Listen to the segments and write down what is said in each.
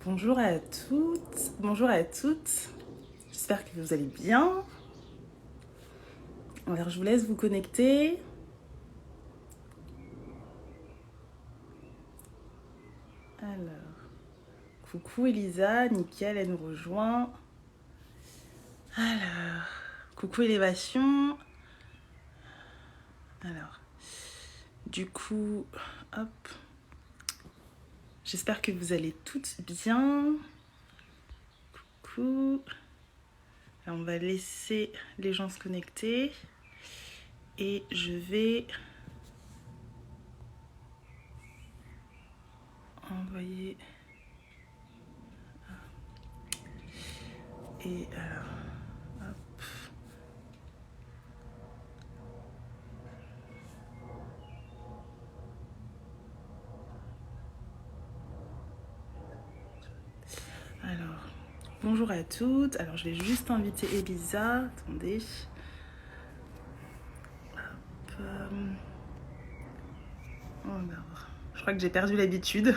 Bonjour à toutes, bonjour à toutes. J'espère que vous allez bien. Alors, je vous laisse vous connecter. Alors, coucou Elisa, nickel, elle nous rejoint. Alors, coucou Élévation. Alors, du coup, hop. J'espère que vous allez toutes bien. Coucou. Alors, on va laisser les gens se connecter. Et je vais envoyer. Et hop. Alors, bonjour à toutes. Alors, je vais juste inviter Elisa. Attendez. Hop. Alors, je crois que j'ai perdu l'habitude.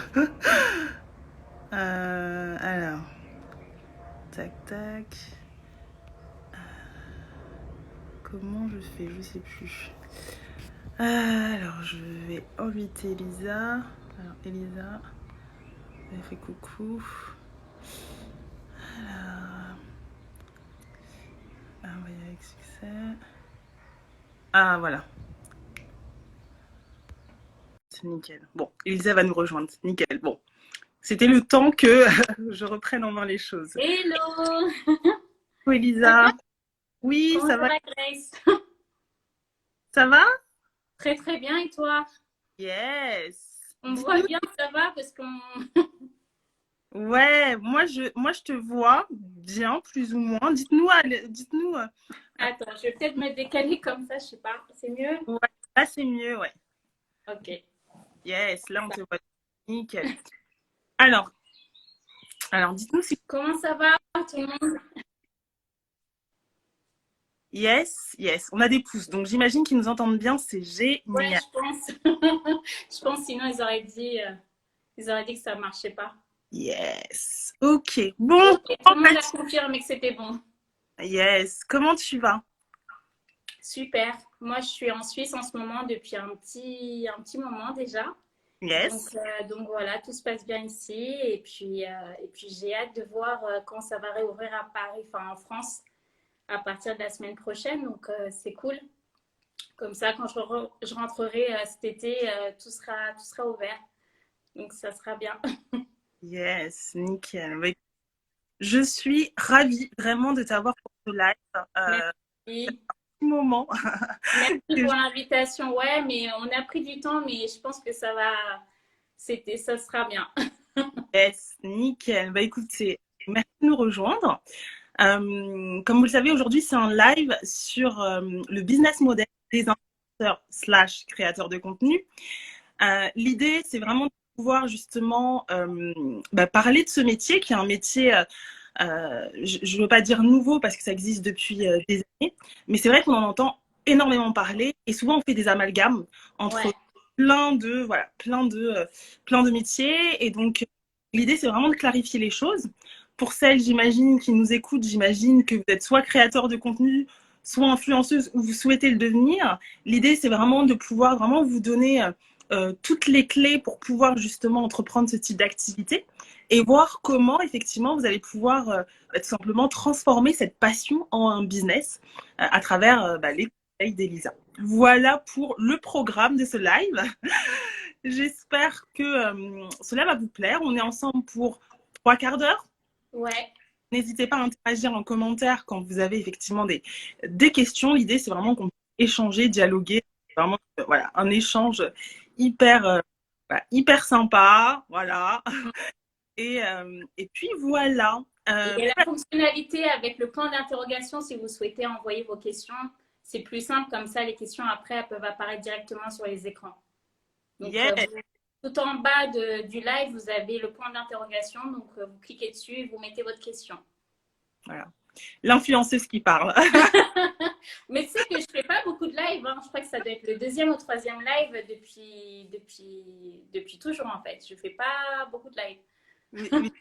Alors, tac, tac. Comment je fais? Je sais plus. Alors, je vais inviter Elisa. Alors, Elisa, elle fait coucou. Alors, envoyer avec succès. Ah, voilà. C'est nickel. Bon, Elisa va nous rejoindre. Nickel. Bon, c'était le temps que je reprenne en main les choses. Hello! Coucou Ça va? Elisa. Oui, Comment ça ça va? va, Grace? Ça va? Très très bien, et toi? Yes. On me voit Dites-nous. bien, ça va? Parce qu'on... Ouais, moi je te vois bien, plus ou moins. Dites-nous. Attends, je vais peut-être me décaler comme ça, je sais pas. C'est mieux? Ouais, là c'est mieux, ouais. Ok. Yes, là on Ça. te voit. Nickel. Alors, alors dites-nous si. Comment ça va, tout le monde? Yes, yes. On a des pouces, donc j'imagine qu'ils nous entendent bien, c'est Ouais, génial. je pense. Je pense, sinon ils auraient dit que ça marchait pas. Yes. Ok. Bon. Ok, tout le monde a confirmé que c'était bon. Yes. Comment tu vas? Super. Moi, je suis en Suisse en ce moment depuis un petit moment déjà. Yes. Donc voilà, tout se passe bien ici. Et puis j'ai hâte de voir quand ça va réouvrir à Paris, enfin en France, à partir de la semaine prochaine. Donc c'est cool. Comme ça, quand je rentrerai cet été, tout sera ouvert. Donc ça sera bien. Yes. Nickel. Ouais. Je suis ravie vraiment de t'avoir pour ce live. Merci. Petit moment. Merci que pour je- l'invitation. Ouais, mais on a pris du temps, mais je pense que ça sera bien. Yes. Nickel. Bah écoutez, merci de nous rejoindre. Comme vous le savez, aujourd'hui, c'est un live sur le business model des influenceurs slash créateurs de contenu. L'idée, c'est vraiment de pouvoir justement parler de ce métier qui est un métier, je ne veux pas dire nouveau parce que ça existe depuis des années, mais c'est vrai qu'on en entend énormément parler et souvent on fait des amalgames entre Ouais. plein de métiers et donc l'idée c'est vraiment de clarifier les choses. Pour celles, j'imagine, qui nous écoutent, j'imagine que vous êtes soit créateur de contenu, soit influenceuse ou vous souhaitez le devenir. L'idée c'est vraiment de pouvoir vraiment vous donner toutes les clés pour pouvoir justement entreprendre ce type d'activité et voir comment effectivement vous allez pouvoir tout simplement transformer cette passion en un business à travers les conseils d'Elisa. Voilà pour le programme de ce live. J'espère que cela va vous plaire. On est ensemble pour 3 quarts d'heure. Ouais. N'hésitez pas à interagir en commentaire quand vous avez effectivement des questions. L'idée, c'est vraiment qu'on puisse échanger, dialoguer. Vraiment, voilà, un échange hyper, hyper sympa. Voilà. Et puis voilà. Il y a la fonctionnalité avec le point d'interrogation si vous souhaitez envoyer vos questions. C'est plus simple comme ça, les questions après elles peuvent apparaître directement sur les écrans. Donc, Yeah, tout en bas du live, vous avez le point d'interrogation. Donc, vous cliquez dessus et vous mettez votre question. voilà. L'influenceuse qui parle. Mais tu sais que je ne fais pas beaucoup de live. Hein. Je crois que ça doit être le deuxième ou troisième live depuis toujours en fait. Je ne fais pas beaucoup de live. Oui, oui.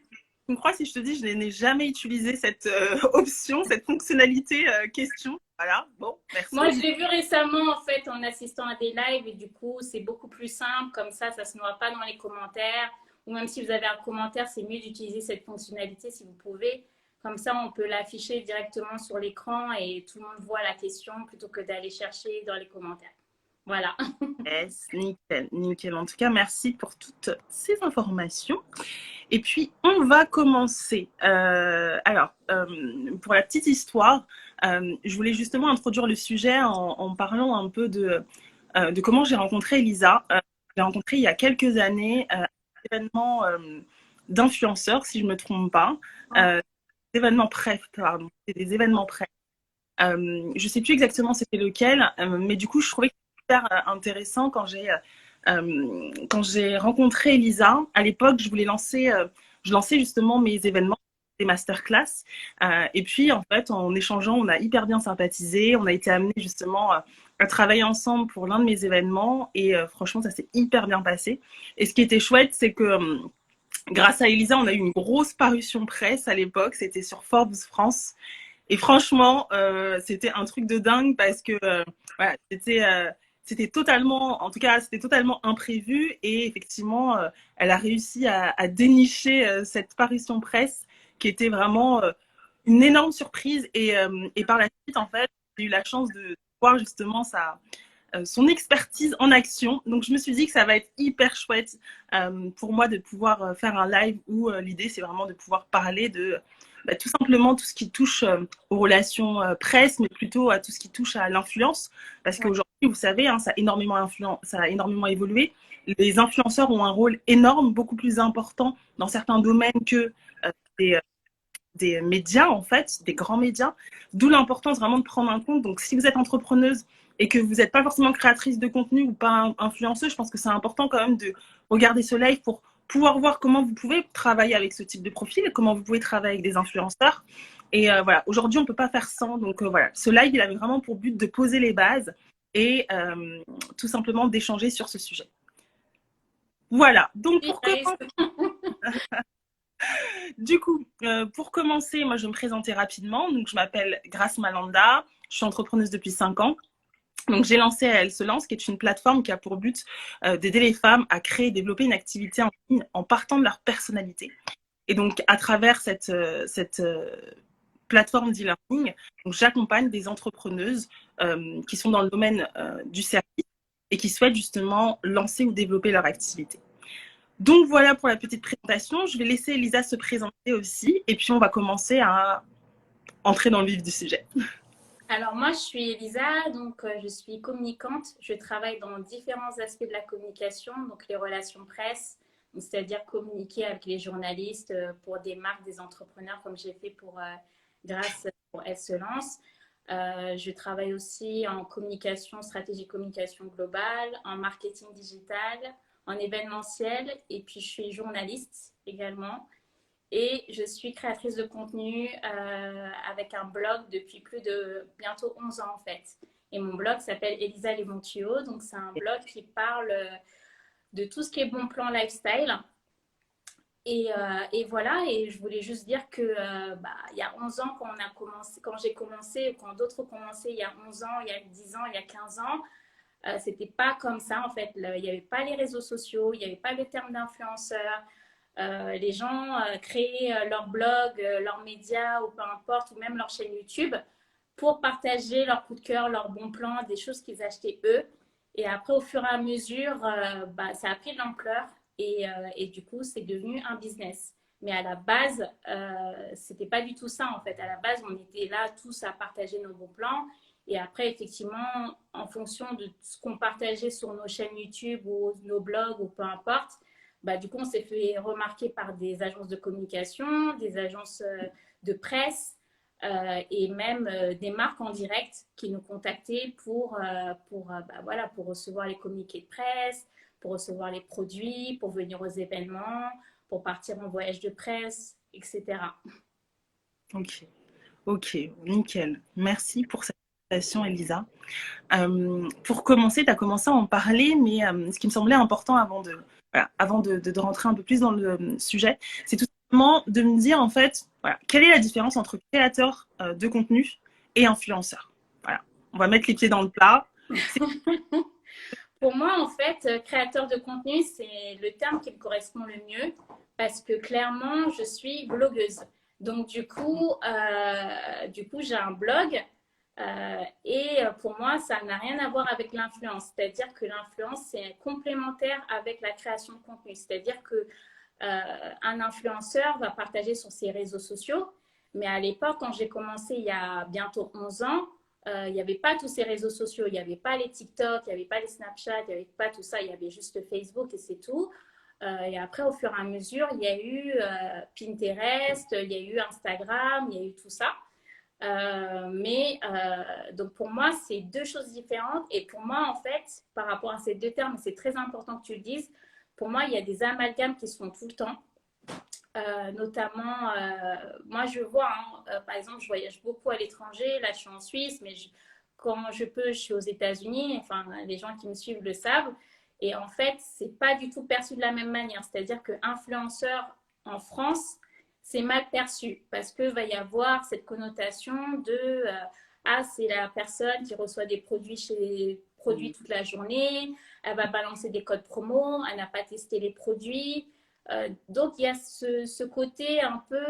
Tu me crois si je te dis, je n'ai jamais utilisé cette option, cette fonctionnalité question. Voilà, bon, Moi, merci. je l'ai vu récemment, en fait, en assistant à des lives, et du coup, c'est beaucoup plus simple, comme ça se noie pas dans les commentaires, ou même si vous avez un commentaire, c'est mieux d'utiliser cette fonctionnalité si vous pouvez. Comme ça, on peut l'afficher directement sur l'écran et tout le monde voit la question plutôt que d'aller chercher dans les commentaires. Voilà. Yes, nickel, nickel. En tout cas, merci pour toutes ces informations. Et puis, on va commencer. Pour la petite histoire, je voulais justement introduire le sujet en parlant un peu de comment j'ai rencontré Elisa. J'ai rencontré il y a quelques années un événement d'influenceurs, si je ne me trompe pas. Événements presse, pardon. C'était des événements presse. Je ne sais plus exactement c'était lequel, mais du coup, je trouvais que c'était super intéressant quand j'ai rencontré Elisa. À l'époque, je lançais justement mes événements, des masterclass. Et puis, en fait, en échangeant, on a hyper bien sympathisé. On a été amenés justement à travailler ensemble pour l'un de mes événements. Et franchement, ça s'est hyper bien passé. Et ce qui était chouette, c'est que grâce à Elisa, on a eu une grosse parution presse à l'époque. C'était sur Forbes France. Et franchement, c'était un truc de dingue parce que voilà, c'était totalement, en tout cas, c'était totalement imprévu. Et effectivement, elle a réussi à dénicher cette parution presse qui était vraiment une énorme surprise. Et par la suite, en fait, j'ai eu la chance de voir justement son expertise en action. Donc, je me suis dit que ça va être hyper chouette pour moi de pouvoir faire un live où l'idée, c'est vraiment de pouvoir parler de tout simplement tout ce qui touche aux relations presse, mais plutôt à tout ce qui touche à l'influence. Parce qu'aujourd'hui, vous savez, hein, ça a énormément évolué. Les influenceurs ont un rôle énorme, beaucoup plus important dans certains domaines que des, des médias, en fait, des grands médias. D'où l'importance vraiment de prendre en compte. Donc, si vous êtes entrepreneuse et que vous n'êtes pas forcément créatrice de contenu ou pas influenceuse, je pense que c'est important quand même de regarder ce live pour pouvoir voir comment vous pouvez travailler avec ce type de profil, comment vous pouvez travailler avec des influenceurs. Et voilà, aujourd'hui, on ne peut pas faire sans. Donc voilà, ce live, il avait vraiment pour but de poser les bases et tout simplement d'échanger sur ce sujet. Voilà, donc pour commencer, moi je vais me présenter rapidement. Donc je m'appelle Grace Malanda, je suis entrepreneuse depuis 5 ans. Donc j'ai lancé Elle se lance, qui est une plateforme qui a pour but d'aider les femmes à créer et développer une activité en ligne en partant de leur personnalité. Et donc à travers cette plateforme d'e-learning, j'accompagne des entrepreneuses qui sont dans le domaine du service et qui souhaitent justement lancer ou développer leur activité. Donc voilà pour la petite présentation. Je vais laisser Elisa se présenter aussi et puis on va commencer à entrer dans le vif du sujet. Alors moi, je suis Elisa, donc je suis communicante. Je travaille dans différents aspects de la communication, donc les relations presse, c'est-à-dire communiquer avec les journalistes pour des marques, des entrepreneurs, comme j'ai fait pour Grâce pour Elle se lance. Je travaille aussi en communication, stratégie communication globale, en marketing digital, en événementiel, et puis je suis journaliste également. Et je suis créatrice de contenu avec un blog depuis plus de bientôt 11 ans en fait. Et mon blog s'appelle Elisa Les Bons Tuyaux. Donc c'est un blog qui parle de tout ce qui est bon plan lifestyle. Et voilà, et je voulais juste dire que il y a 11 ans quand j'ai commencé, quand d'autres ont commencé il y a 11 ans, il y a 10 ans, il y a 15 ans, c'était pas comme ça en fait. Il n'y avait pas les réseaux sociaux, il n'y avait pas le terme d'influenceur. Les gens créaient leur blog, leurs médias ou peu importe, ou même leur chaîne YouTube pour partager leur coup de cœur, leurs bons plans, des choses qu'ils achetaient eux. Et après, au fur et à mesure, ça a pris de l'ampleur et du coup, c'est devenu un business. Mais à la base, c'était pas du tout ça en fait. À la base, on était là tous à partager nos bons plans. Et après, effectivement, en fonction de ce qu'on partageait sur nos chaînes YouTube ou nos blogs ou peu importe, du coup, on s'est fait remarquer par des agences de communication, des agences de presse et même des marques en direct qui nous contactaient pour recevoir les communiqués de presse, pour recevoir les produits, pour venir aux événements, pour partir en voyage de presse, etc. Ok, ok, nickel. Merci pour cette présentation, Elisa. Pour commencer, tu as commencé à en parler, mais ce qui me semblait important avant de rentrer un peu plus dans le sujet, c'est tout de me dire, en fait, voilà, quelle est la différence entre créateur de contenu et influenceur. Voilà, on va mettre les pieds dans le plat. Pour moi, en fait, créateur de contenu, c'est le terme qui me correspond le mieux parce que clairement, je suis blogueuse. Donc, du coup, j'ai un blog et pour moi, ça n'a rien à voir avec l'influence. C'est-à-dire que l'influence, c'est complémentaire avec la création de contenu. C'est-à-dire que un influenceur va partager sur ses réseaux sociaux, mais à l'époque, quand j'ai commencé il y a bientôt 11 ans, il n'y avait pas tous ces réseaux sociaux, il n'y avait pas les TikTok, il n'y avait pas les Snapchat, il n'y avait pas tout ça, il y avait juste Facebook et c'est tout. Et après, au fur et à mesure, il y a eu Pinterest, il y a eu Instagram, il y a eu tout ça. Donc pour moi, c'est deux choses différentes. Et pour moi, en fait, par rapport à ces deux termes, c'est très important que tu le dises. Pour moi, il y a des amalgames qui se font tout le temps. Notamment, moi je vois, hein, par exemple, je voyage beaucoup à l'étranger. Là, je suis en Suisse, mais quand je peux, je suis aux États-Unis. Enfin, les gens qui me suivent le savent. Et en fait, c'est pas du tout perçu de la même manière. C'est-à-dire que influenceur en France, c'est mal perçu parce que va y avoir cette connotation de ah, c'est la personne qui reçoit des produits chez les produits toute la journée, elle va balancer des codes promo, elle n'a pas testé les produits. Donc, il y a ce côté un peu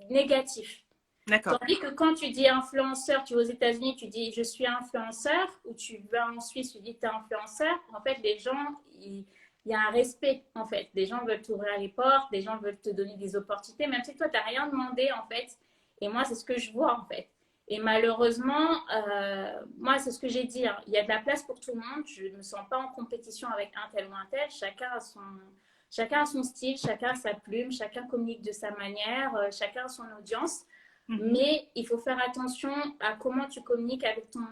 négatif. D'accord. Tandis que quand tu dis influenceur, tu vas aux États-Unis, tu dis je suis influenceur, ou tu vas en Suisse, tu dis tu es influenceur, en fait, les gens, il y a un respect, en fait. Les gens veulent t'ouvrir les portes, les gens veulent te donner des opportunités, même si toi, tu n'as rien demandé, en fait. Et moi, c'est ce que je vois, en fait. Et malheureusement, moi, c'est ce que j'ai dit, hein. Il y a de la place pour tout le monde. Je ne me sens pas en compétition avec un tel ou un tel. Chacun a son style, chacun a sa plume, chacun communique de sa manière, chacun a son audience. Mais il faut faire attention à comment tu communiques avec ton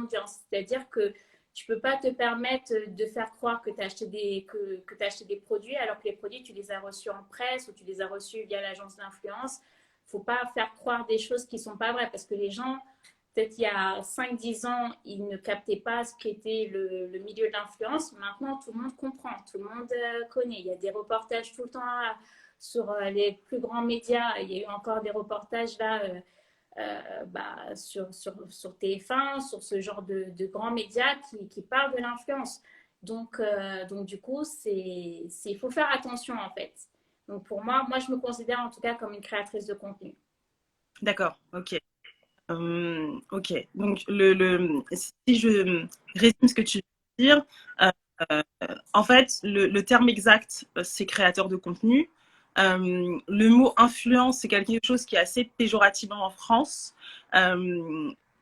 audience. C'est-à-dire que tu ne peux pas te permettre de faire croire que tu as acheté des produits alors que les produits, tu les as reçus en presse ou tu les as reçus via l'agence d'influence. Il ne faut pas faire croire des choses qui ne sont pas vraies parce que les gens, peut-être il y a 5-10 ans, ils ne captaient pas ce qu'était le milieu de l'influence. Maintenant, tout le monde comprend, tout le monde connaît. Il y a des reportages tout le temps sur les plus grands médias. Il y a eu encore des reportages là sur TF1, sur ce genre de grands médias qui parlent de l'influence. Donc du coup, il faut faire attention en fait. Donc pour moi, je me considère en tout cas comme une créatrice de contenu. D'accord, ok. Ok, donc si je résume ce que tu veux dire, euh, en fait, le terme exact, c'est créateur de contenu. Le mot influence, c'est quelque chose qui est assez péjoratif en France.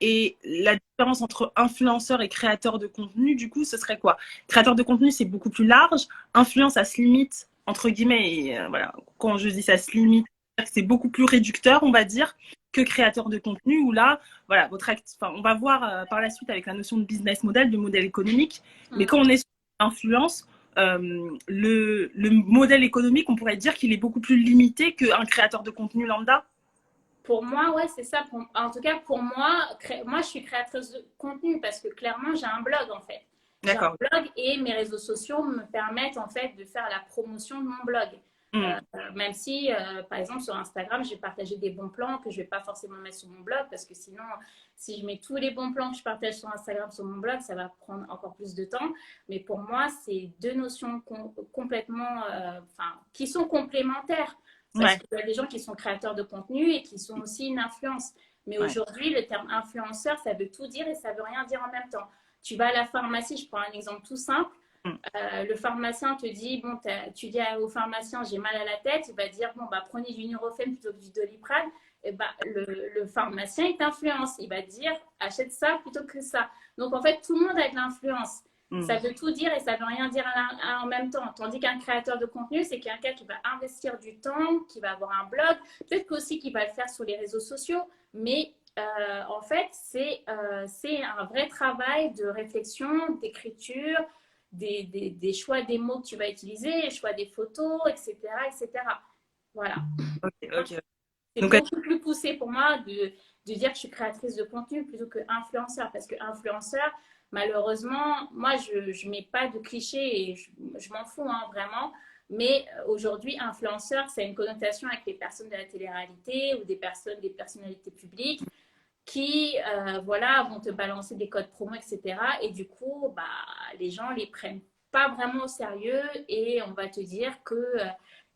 Et la différence entre influenceur et créateur de contenu, du coup, ce serait quoi? Créateur de contenu, c'est beaucoup plus large. Influence, ça se limite, entre guillemets, et, voilà, quand je dis ça se limite, c'est beaucoup plus réducteur, on va dire, que créateur de contenu, où là, voilà, enfin, on va voir par la suite avec la notion de business model, de modèle économique, mais quand on est sur l'influence, le modèle économique, on pourrait dire qu'il est beaucoup plus limité qu'un créateur de contenu lambda. Pour moi, ouais, c'est ça. En tout cas, pour moi, moi, je suis créatrice de contenu parce que clairement, j'ai un blog en fait. J'ai un blog et mes réseaux sociaux me permettent en fait de faire la promotion de mon blog. Même si, par exemple, sur Instagram, j'ai partagé des bons plans que je ne vais pas forcément mettre sur mon blog parce que sinon, si je mets tous les bons plans que je partage sur Instagram sur mon blog, ça va prendre encore plus de temps. Mais pour moi, c'est deux notions complètement, qui sont complémentaires. Parce qu'il y a des gens qui sont créateurs de contenu et qui sont aussi une influence. Mais aujourd'hui, le terme influenceur, ça veut tout dire et ça veut rien dire en même temps. Tu vas à la pharmacie, je prends un exemple tout simple. Le pharmacien te dit, bon, tu dis au pharmacien, j'ai mal à la tête, il va dire, bon, bah, prenez du Nurofen plutôt que du Doliprane. Et bah, le pharmacien, il t'influence. Il va te dire, achète ça plutôt que ça. Donc, en fait, tout le monde a de l'influence. Ça veut tout dire et ça veut rien dire en même temps. Tandis qu'un créateur de contenu, c'est quelqu'un qui va investir du temps, qui va avoir un blog, peut-être aussi qui va le faire sur les réseaux sociaux. Mais en fait, c'est un vrai travail de réflexion, d'écriture, des choix des mots que tu vas utiliser, les choix des photos, etc. etc. Voilà. Okay. C'est beaucoup plus poussé pour moi de dire que je suis créatrice de contenu plutôt que influenceur. Parce que influenceur, malheureusement, moi, je ne mets pas de clichés et je m'en fous, hein, vraiment. Mais aujourd'hui, influenceur, c'est une connotation avec les personnes de la télé-réalité ou des personnalités publiques qui voilà, vont te balancer des codes promo, etc. Et du coup, bah, les gens les prennent pas vraiment au sérieux et on va te dire que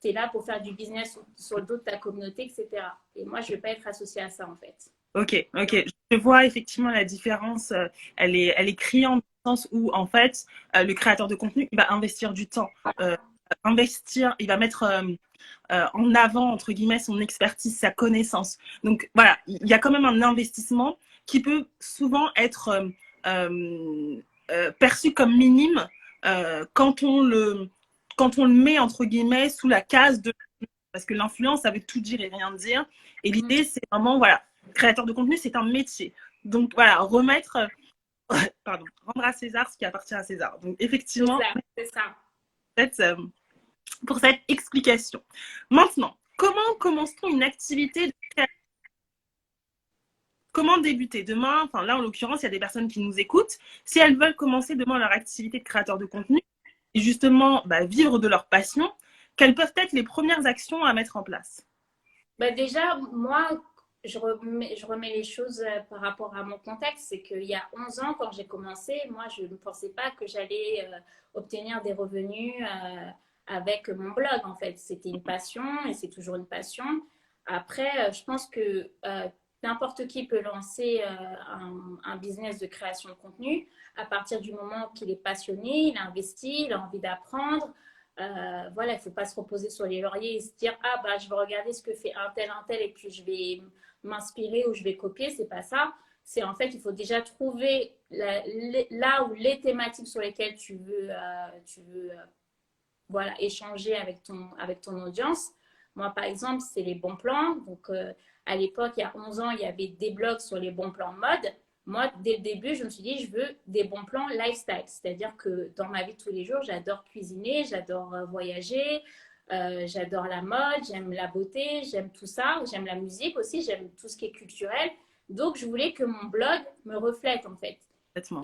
tu es là pour faire du business sur le dos de ta communauté, etc. Et moi, je ne vais pas être associée à ça, en fait. Ok, ok. Je vois effectivement la différence. Elle est criante dans le sens où, en fait, le créateur de contenu, il va investir du temps. Il va mettre en avant, entre guillemets, son expertise, sa connaissance. Donc, voilà, il y a quand même un investissement qui peut souvent être perçu comme minime quand on le met, entre guillemets, sous la case de... Parce que l'influence, ça veut tout dire et rien dire. Et l'idée, c'est vraiment, voilà, créateur de contenu, c'est un métier. Donc, voilà, pardon, rendre à César ce qui appartient à César. Donc, C'est effectivement, ça, c'est ça. pour cette explication. Maintenant, comment commence-t-on une activité de création? Comment débuter demain? Enfin, là, en l'occurrence, il y a des personnes qui nous écoutent. Si elles veulent commencer demain leur activité de créateur de contenu et justement vivre de leur passion, quelles peuvent être les premières actions à mettre en place? Bah déjà, moi, je remets les choses par rapport à mon contexte. C'est qu'il y a 11 ans, quand j'ai commencé, moi, je ne pensais pas que j'allais obtenir des revenus avec mon blog, en fait. C'était une passion et c'est toujours une passion. Après, je pense que n'importe qui peut lancer un business de création de contenu à partir du moment qu'il est passionné, il a investi, il a envie d'apprendre. Voilà, il ne faut pas se reposer sur les lauriers et se dire ah bah je vais regarder ce que fait un tel et puis je vais m'inspirer ou je vais copier. C'est pas ça. C'est en fait il faut déjà trouver là où les thématiques sur lesquelles tu veux voilà échanger avec ton audience. Moi par exemple c'est les bons plans. Donc à l'époque il y a 11 ans il y avait des blogs sur les bons plans mode. Moi, dès le début, je me suis dit, je veux des bons plans lifestyle. C'est-à-dire que dans ma vie de tous les jours, j'adore cuisiner, j'adore voyager, j'adore la mode, j'aime la beauté, j'aime tout ça, j'aime la musique aussi, j'aime tout ce qui est culturel. Donc, je voulais que mon blog me reflète, en fait.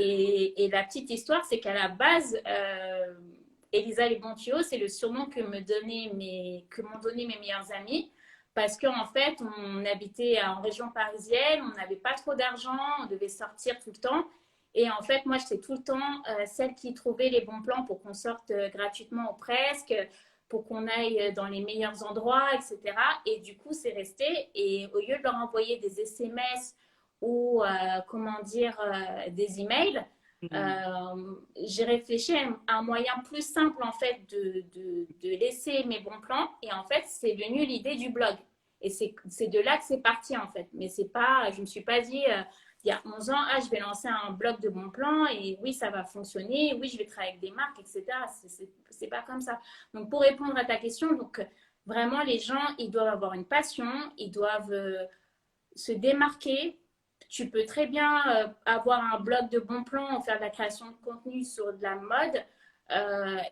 Et la petite histoire, c'est qu'à la base, Elisa Les Bons Tuyaux, c'est le surnom que m'ont donné mes meilleurs amis. Parce qu'en fait, on habitait en région parisienne, on n'avait pas trop d'argent, on devait sortir tout le temps. Et en fait, moi, j'étais tout le temps celle qui trouvait les bons plans pour qu'on sorte gratuitement ou presque, pour qu'on aille dans les meilleurs endroits, etc. Et du coup, c'est resté. Et au lieu de leur envoyer des SMS ou, comment dire, des emails, j'ai réfléchi à un moyen plus simple, en fait, de laisser mes bons plans. Et en fait, c'est venu l'idée du blog. Et c'est de là que c'est parti, en fait. Mais c'est pas, je ne me suis pas dit, il y a 11 ans, ah, je vais lancer un blog de bons plans et oui, ça va fonctionner, oui, je vais travailler avec des marques, etc. C'est pas comme ça. Donc, pour répondre à ta question, donc, vraiment, les gens, ils doivent avoir une passion, ils doivent se démarquer. Tu peux très bien avoir un blog de bons plans, faire de la création de contenu sur de la mode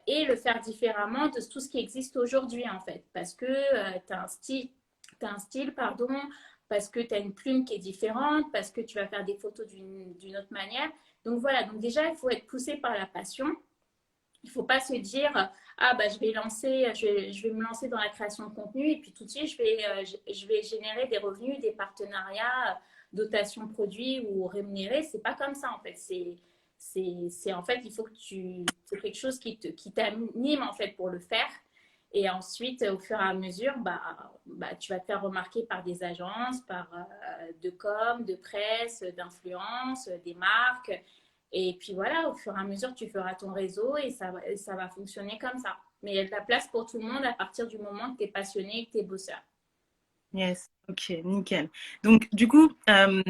et le faire différemment de tout ce qui existe aujourd'hui, en fait. Parce que tu as un style, pardon, parce que tu as une plume qui est différente, parce que tu vas faire des photos d'une autre manière. Donc voilà, donc déjà, il faut être poussé par la passion. Il ne faut pas se dire ah bah je vais me lancer dans la création de contenu et puis tout de suite je vais générer des revenus, des partenariats, dotation produits ou rémunérés. C'est pas comme ça en fait. C'est en fait il faut que c'est quelque chose qui t'anime en fait pour le faire. Et ensuite, au fur et à mesure, tu vas te faire remarquer par des agences, par de com, de presse, d'influence, des marques. Et puis voilà, au fur et à mesure, tu feras ton réseau et ça va fonctionner comme ça. Mais il y a de la place pour tout le monde à partir du moment que tu es passionné et que tu es bosseur. Yes, ok, nickel. Donc, du coup,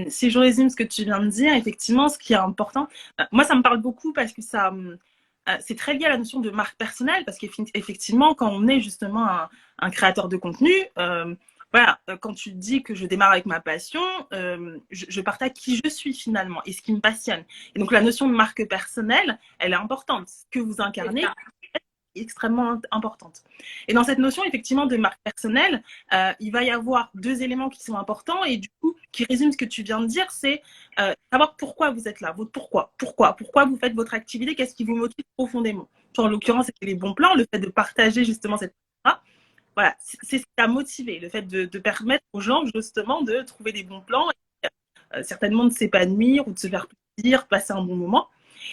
si je résume ce que tu viens de dire, effectivement, ce qui est important, moi, ça me parle beaucoup parce que c'est très lié à la notion de marque personnelle, parce qu'effectivement, quand on est justement un créateur de contenu, voilà, quand tu dis que je démarre avec ma passion, je partage qui je suis finalement et ce qui me passionne. Et donc, la notion de marque personnelle, elle est importante. Ce que vous incarnez extrêmement importante. Et dans cette notion, effectivement, de marque personnelle, il va y avoir deux éléments qui sont importants et du coup, qui résument ce que tu viens de dire, c'est savoir pourquoi vous êtes là, votre pourquoi vous faites votre activité, qu'est-ce qui vous motive profondément. En l'occurrence, c'était les bons plans, le fait de partager justement cette voilà, c'est ce qui a motivé, le fait de permettre aux gens justement de trouver des bons plans, et, certainement de s'épanouir ou de se faire plaisir, passer un bon moment.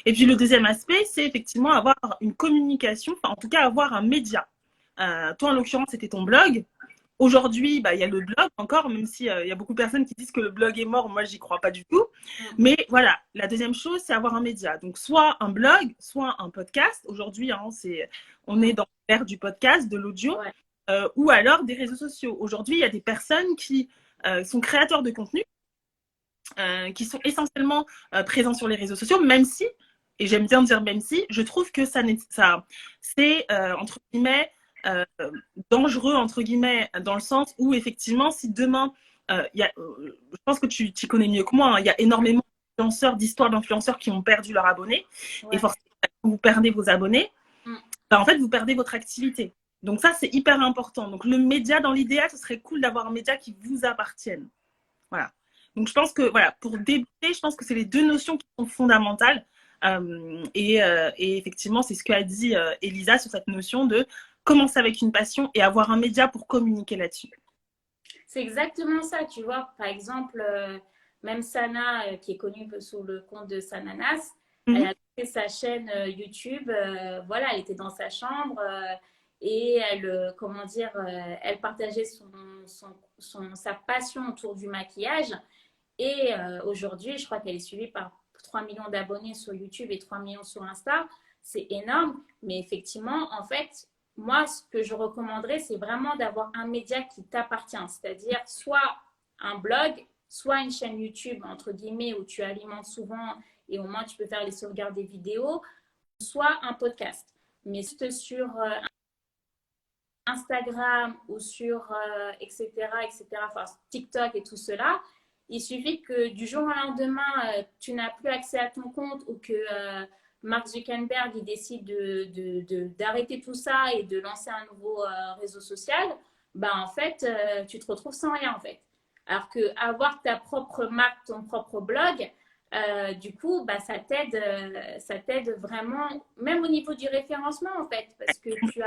Et puis le deuxième aspect, c'est effectivement avoir une communication, enfin en tout cas avoir un média. Toi, en l'occurrence, c'était ton blog. Aujourd'hui, bah, il y a le blog encore, même s'il y a beaucoup de personnes qui disent que le blog est mort, moi, j'y crois pas du tout. Mais voilà, la deuxième chose, c'est avoir un média. Donc, soit un blog, soit un podcast. Aujourd'hui, hein, on est dans l'ère du podcast, de l'audio, ou alors des réseaux sociaux. Aujourd'hui, il y a des personnes qui sont créateurs de contenu, qui sont essentiellement présents sur les réseaux sociaux, même si, et j'aime bien dire même si, je trouve que ça c'est, entre guillemets, dangereux, entre guillemets, dans le sens où, effectivement, si demain, je pense que tu connais mieux que moi, hein, il y a énormément d'histoires d'influenceurs qui ont perdu leurs abonnés, et forcément, quand vous perdez vos abonnés, bah, en fait, vous perdez votre activité. Donc ça, c'est hyper important. Donc le média, dans l'idéal, ce serait cool d'avoir un média qui vous appartienne. Voilà. Donc je pense que, voilà, pour débuter, je pense que c'est les deux notions qui sont fondamentales. Et effectivement, c'est ce qu'a dit Elisa sur cette notion de commencer avec une passion et avoir un média pour communiquer là-dessus. C'est exactement ça, tu vois. Par exemple, même Sana, qui est connue sous le compte de Sananas, elle a fait sa chaîne YouTube. Voilà, elle était dans sa chambre et elle, comment dire, elle partageait sa passion autour du maquillage. Et aujourd'hui, je crois qu'elle est suivie par 3 millions d'abonnés sur YouTube et 3 millions sur Insta. C'est énorme, mais effectivement, en fait, moi, ce que je recommanderais, c'est vraiment d'avoir un média qui t'appartient, c'est-à-dire soit un blog, soit une chaîne YouTube, entre guillemets, où tu alimentes souvent et au moins tu peux faire les sauvegardes des vidéos, soit un podcast. Mais sur Instagram ou sur etc., enfin TikTok et tout cela, il suffit que du jour au lendemain, tu n'as plus accès à ton compte ou que Mark Zuckerberg il décide d'arrêter tout ça et de lancer un nouveau réseau social, bah, en fait, tu te retrouves sans rien en fait. Alors qu'avoir ta propre marque, ton propre blog, du coup, bah, ça t'aide vraiment, même au niveau du référencement en fait, parce que tu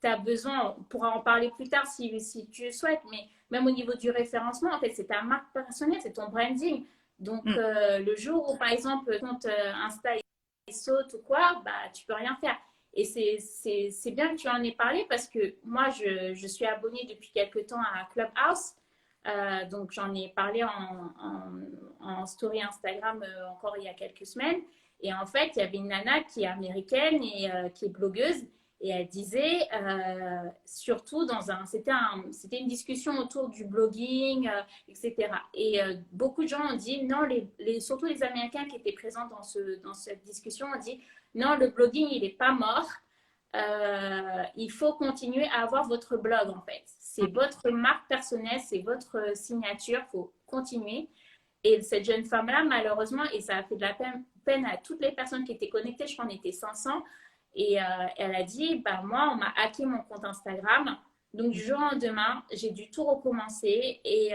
as besoin, on pourra en parler plus tard si tu le souhaites, mais même au niveau du référencement, en fait, c'est ta marque personnelle, c'est ton branding. Donc, le jour où, par exemple, ton compte Insta saute ou quoi, bah, tu peux rien faire. Et c'est bien que tu en aies parlé parce que moi, je suis abonnée depuis quelques temps à Clubhouse. Donc, j'en ai parlé en story Instagram encore il y a quelques semaines. Et en fait, il y avait une nana qui est américaine et qui est blogueuse. Et elle disait, surtout c'était une discussion autour du blogging, etc. Et beaucoup de gens ont dit, non, surtout les Américains qui étaient présents dans cette discussion ont dit, non, le blogging, il n'est pas mort. Il faut continuer à avoir votre blog, en fait. C'est votre marque personnelle, c'est votre signature, il faut continuer. Et cette jeune femme-là, malheureusement, et ça a fait de la peine à toutes les personnes qui étaient connectées, je crois qu'on était 500, et elle a dit, bah, moi, on m'a hacké mon compte Instagram. Donc, du jour au lendemain, j'ai dû tout recommencer. Et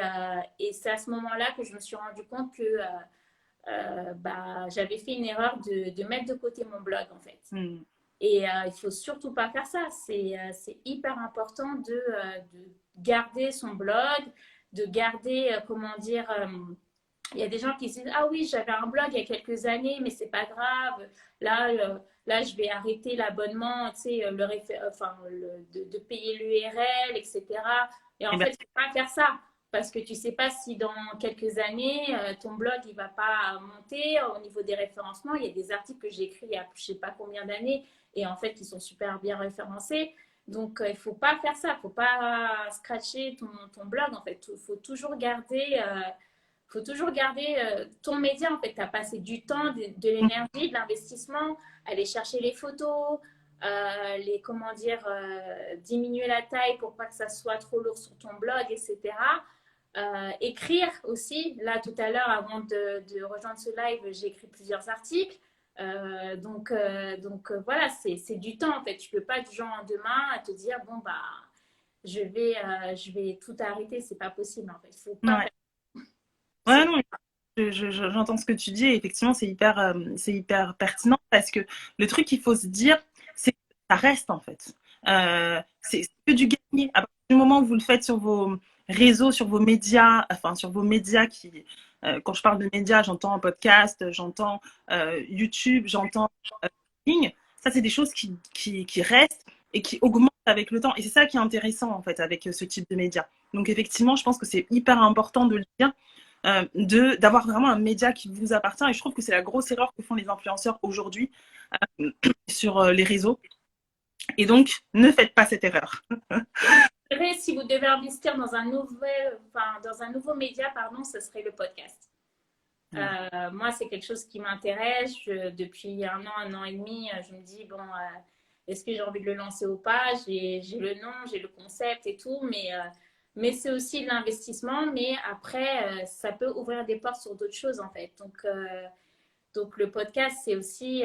c'est à ce moment-là que je me suis rendu compte que bah, j'avais fait une erreur de mettre de côté mon blog, en fait. Et il ne faut surtout pas faire ça. C'est hyper important de garder son blog, de garder, comment dire... il y a des gens qui se disent, ah oui, j'avais un blog il y a quelques années, mais c'est pas grave. Là, je vais arrêter l'abonnement, tu sais, de payer l'URL, etc. Et en fait, il ne faut pas faire ça. Parce que tu ne sais pas si dans quelques années, ton blog il va pas monter au niveau des référencements. Il y a des articles que j'ai écrits il y a je ne sais pas combien d'années et en fait, qui sont super bien référencés. Donc, il ne faut pas faire ça. Il ne faut pas scratcher ton blog. En fait, il faut toujours garder ton média, en fait. Tu as passé du temps, de l'énergie, de l'investissement, aller chercher les photos, comment dire, diminuer la taille pour pas que ça soit trop lourd sur ton blog, etc. Écrire aussi. Là, tout à l'heure, avant de rejoindre ce live, j'ai écrit plusieurs articles. Voilà, c'est du temps en fait. Tu peux pas du jour au lendemain à te dire bon bah je vais tout arrêter. C'est pas possible en fait. Faut pas Ouais. faire. Ouais, C'est non, j'entends ce que tu dis et effectivement, c'est hyper pertinent parce que le truc qu'il faut se dire, c'est que ça reste en fait. C'est que du gagné. À partir du moment où vous le faites sur vos réseaux, sur vos médias, enfin sur vos médias qui, quand je parle de médias, j'entends podcast, j'entends YouTube, j'entends ligne. Ça, c'est des choses qui restent et qui augmentent avec le temps. Et c'est ça qui est intéressant en fait avec ce type de médias. Donc effectivement, je pense que c'est hyper important de le dire d'avoir vraiment un média qui vous appartient. Et je trouve que c'est la grosse erreur que font les influenceurs aujourd'hui sur les réseaux. Et donc, ne faites pas cette erreur. si vous devez investir dans dans un nouveau média, pardon, ce serait le podcast. Moi, c'est quelque chose qui m'intéresse. Depuis un an et demi, je me dis, bon, est-ce que j'ai envie de le lancer ou pas? J'ai le nom, j'ai le concept et tout, mais c'est aussi de l'investissement. Mais après, ça peut ouvrir des portes sur d'autres choses, en fait. Donc le podcast, c'est aussi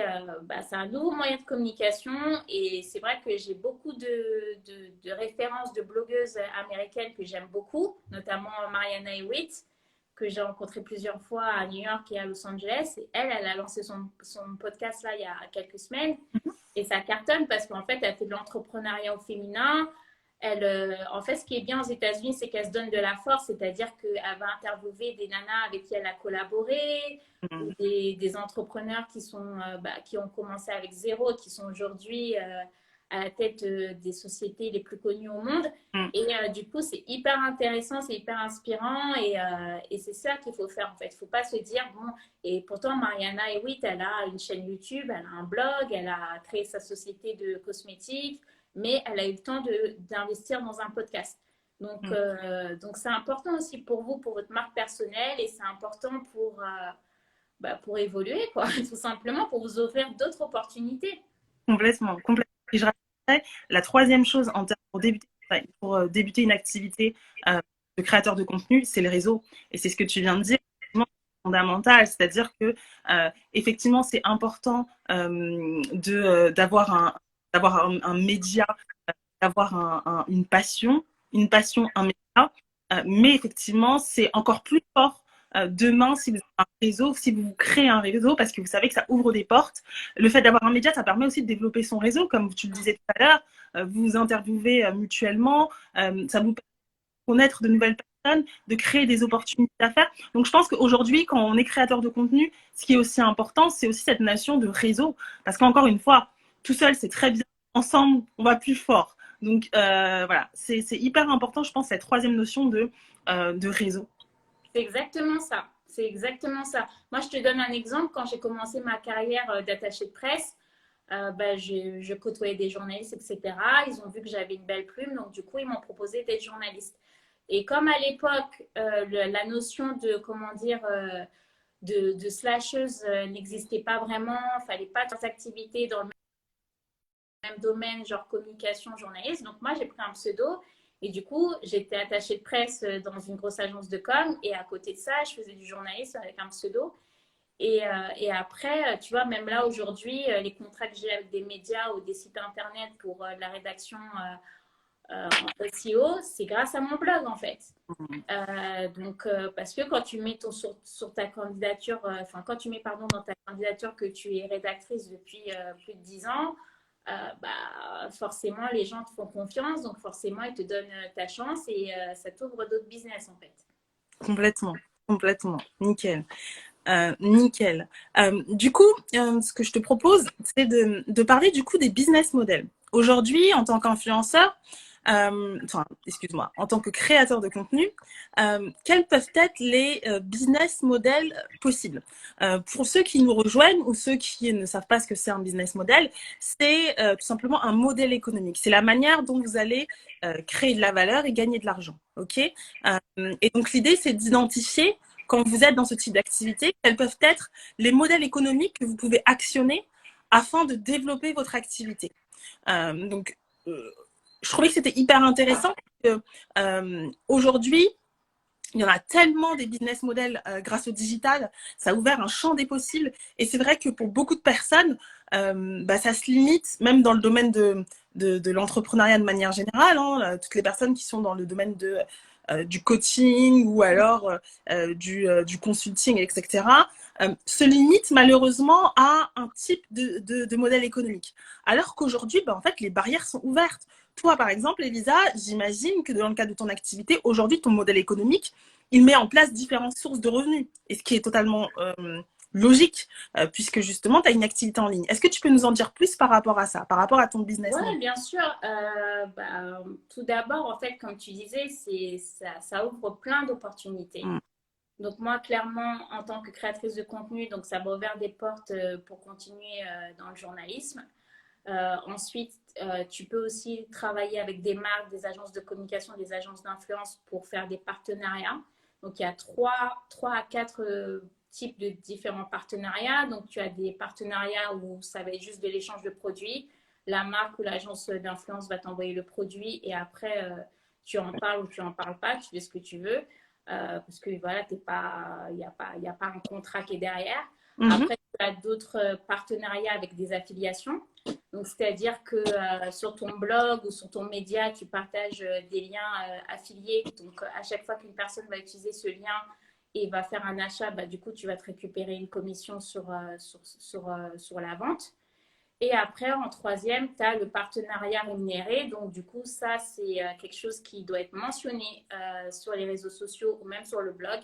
c'est un nouveau moyen de communication. Et c'est vrai que j'ai beaucoup de références de blogueuses américaines que j'aime beaucoup, notamment Mariana Hewitt, que j'ai rencontré plusieurs fois à New York et à Los Angeles. Et elle a lancé son podcast là il y a quelques semaines. Et ça cartonne parce qu'en fait, elle fait de l'entrepreneuriat au féminin. En fait, ce qui est bien aux États-Unis, c'est qu'elle se donne de la force, c'est-à-dire qu'elle va interviewer des nanas avec qui elle a collaboré, ou des entrepreneurs qui ont commencé avec zéro, qui sont aujourd'hui à la tête des sociétés les plus connues au monde. Et du coup, c'est hyper intéressant, c'est hyper inspirant et c'est ça qu'il faut faire en fait. Il ne faut pas se dire, bon, et pourtant Mariana Hewitt, elle a une chaîne YouTube, elle a un blog, elle a créé sa société de cosmétiques, mais elle a eu le temps d'investir dans un podcast. Donc c'est important aussi pour vous, pour votre marque personnelle et c'est important pour évoluer, quoi, tout simplement, pour vous offrir d'autres opportunités. Complètement, complètement. Et je rajouterais la troisième chose pour débuter une activité de créateur de contenu, c'est le réseau. Et c'est ce que tu viens de dire, c'est fondamental. C'est-à-dire que effectivement, c'est important d'avoir un média, d'avoir une passion, un média. Mais effectivement, c'est encore plus fort demain si vous avez un réseau, si vous créez un réseau, parce que vous savez que ça ouvre des portes. Le fait d'avoir un média, ça permet aussi de développer son réseau, comme tu le disais tout à l'heure. Vous vous interviewez mutuellement, ça vous permet de connaître de nouvelles personnes, de créer des opportunités d'affaires. Donc je pense qu'aujourd'hui, quand on est créateur de contenu, ce qui est aussi important, c'est aussi cette notion de réseau. Parce qu'encore une fois, tout seul, c'est très bien. Ensemble, on va plus fort. Donc voilà, c'est hyper important, je pense, cette troisième notion de réseau. C'est exactement ça. C'est exactement ça. Moi, je te donne un exemple. Quand j'ai commencé ma carrière d'attaché de presse, je côtoyais des journalistes, etc. Ils ont vu que j'avais une belle plume, donc du coup, ils m'ont proposé d'être journaliste. Et comme à l'époque, la notion de, comment dire, de slasheuse n'existait pas vraiment, il ne fallait pas de activités dans le même domaine, genre communication, journaliste. Donc moi, j'ai pris un pseudo et du coup, j'étais attachée de presse dans une grosse agence de com et à côté de ça, je faisais du journalisme avec un pseudo. Et après, tu vois, même là aujourd'hui, les contrats que j'ai avec des médias ou des sites internet pour la rédaction en SEO, c'est grâce à mon blog en fait. Parce que quand tu mets sur ta candidature, quand tu mets pardon dans ta candidature que tu es rédactrice depuis plus de 10 ans, forcément les gens te font confiance, donc forcément ils te donnent ta chance et ça t'ouvre d'autres business en fait. Complètement, complètement, nickel. Nickel. Du coup, ce que je te propose, c'est de parler du coup des business models. Aujourd'hui, en tant qu'influenceur, excuse-moi, en tant que créateur de contenu, quels peuvent être les business models possibles? Pour ceux qui nous rejoignent ou ceux qui ne savent pas ce que c'est un business model, c'est tout simplement un modèle économique. C'est la manière dont vous allez créer de la valeur et gagner de l'argent. Ok. Et donc l'idée, c'est d'identifier quand vous êtes dans ce type d'activité, quels peuvent être les modèles économiques que vous pouvez actionner afin de développer votre activité. Donc, je trouvais que c'était hyper intéressant. Aujourd'hui, Il y en a tellement des business models grâce au digital, ça a ouvert un champ des possibles. Et c'est vrai que pour beaucoup de personnes, ça se limite, même dans le domaine de l'entrepreneuriat de manière générale, hein, toutes les personnes qui sont dans le domaine du coaching ou alors du consulting, etc., se limitent malheureusement à un type de modèle économique. Alors qu'aujourd'hui, en fait, les barrières sont ouvertes. Toi, par exemple, Elisa, j'imagine que dans le cadre de ton activité, aujourd'hui, ton modèle économique, il met en place différentes sources de revenus, et ce qui est totalement logique, puisque justement, tu as une activité en ligne. Est-ce que tu peux nous en dire plus par rapport à ça, par rapport à ton business Ouais, model? bien sûr. Tout d'abord, en fait, comme tu disais, ça ouvre plein d'opportunités. Mm. Donc moi, clairement, en tant que créatrice de contenu, donc ça m'a ouvert des portes pour continuer dans le journalisme. Ensuite, tu peux aussi travailler avec des marques, des agences de communication, des agences d'influence pour faire des partenariats. Donc, il y a trois à quatre types de différents partenariats. Donc, tu as des partenariats où ça va être juste de l'échange de produits. La marque ou l'agence d'influence va t'envoyer le produit et après, tu en parles ou tu en parles pas, tu fais ce que tu veux. Parce que voilà, il y a pas un contrat qui est derrière. Mm -hmm. Après, tu as d'autres partenariats avec des affiliations. Donc, c'est-à-dire que sur ton blog ou sur ton média, tu partages des liens affiliés. Donc, à chaque fois qu'une personne va utiliser ce lien et va faire un achat, du coup, tu vas te récupérer une commission sur la vente. Et après, en troisième, tu as le partenariat rémunéré. Donc, du coup, ça, c'est quelque chose qui doit être mentionné sur les réseaux sociaux ou même sur le blog.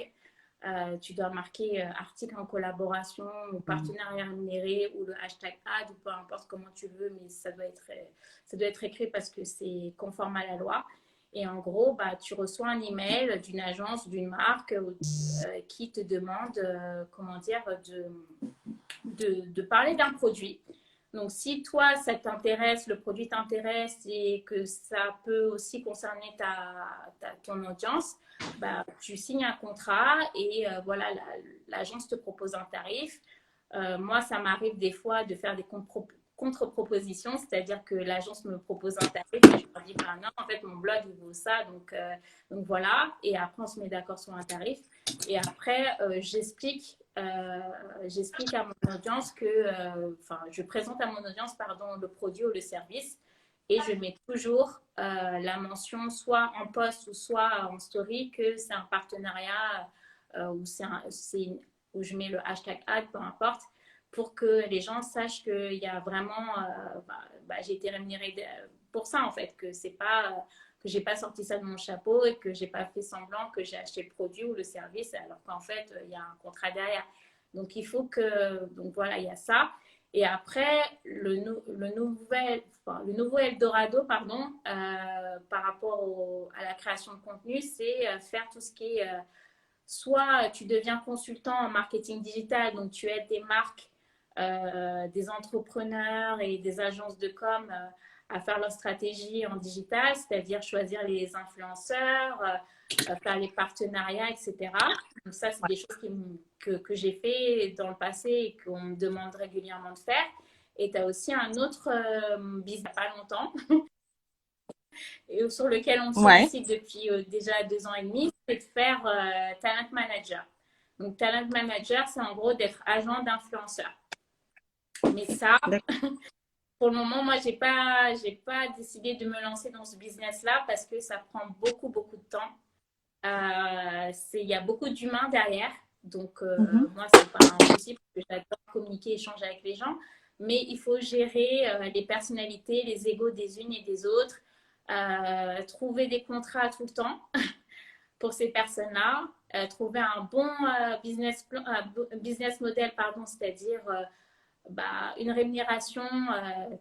Tu dois marquer article en collaboration ou partenariat rémunéré ou le hashtag ad ou peu importe comment tu veux, mais ça doit être écrit parce que c'est conforme à la loi. Et en gros, tu reçois un email d'une agence, d'une marque qui te demande, comment dire, de parler d'un produit. Donc, si toi, ça t'intéresse, le produit t'intéresse et que ça peut aussi concerner ton audience, tu signes un contrat et voilà, l'agence te propose un tarif. Moi, ça m'arrive des fois de faire des contre-propositions, c'est-à-dire que l'agence me propose un tarif et je leur dis, non, en fait, mon blog, il vaut ça, donc voilà. Et après, on se met d'accord sur un tarif. Et après, j'explique à mon audience je présente à mon audience, pardon, le produit ou le service et je mets toujours la mention soit en post ou soit en story que c'est un partenariat où je mets le hashtag ad, peu importe, pour que les gens sachent qu'il y a vraiment, j'ai été rémunérée pour ça en fait, que c'est pas que j'ai pas sorti ça de mon chapeau et que j'ai pas fait semblant que j'ai acheté le produit ou le service alors qu'en fait il y a un contrat derrière. Donc il faut que donc voilà il y a ça. Et après le nouveau Eldorado pardon par rapport à la création de contenu, c'est faire tout ce qui est soit tu deviens consultant en marketing digital, donc tu aides des marques, des entrepreneurs et des agences de com à faire leur stratégie en digital, c'est-à-dire choisir les influenceurs, faire les partenariats, etc. Donc ça, c'est des choses que j'ai fait dans le passé et qu'on me demande régulièrement de faire. Et tu as aussi un autre business il n'y a pas longtemps et sur lequel on me Ouais. sollicite depuis déjà 2 ans et demi, c'est de faire talent manager. Donc talent manager, c'est en gros d'être agent d'influenceur. Mais ça, pour le moment, moi, j'ai pas décidé de me lancer dans ce business-là parce que ça prend beaucoup, beaucoup de temps. Il y a beaucoup d'humains derrière. Donc, moi, c'est pas impossible parce que j'adore communiquer, échanger avec les gens. Mais il faut gérer les personnalités, les égos des unes et des autres, trouver des contrats tout le temps pour ces personnes-là, trouver un bon business model, pardon, c'est-à-dire une rémunération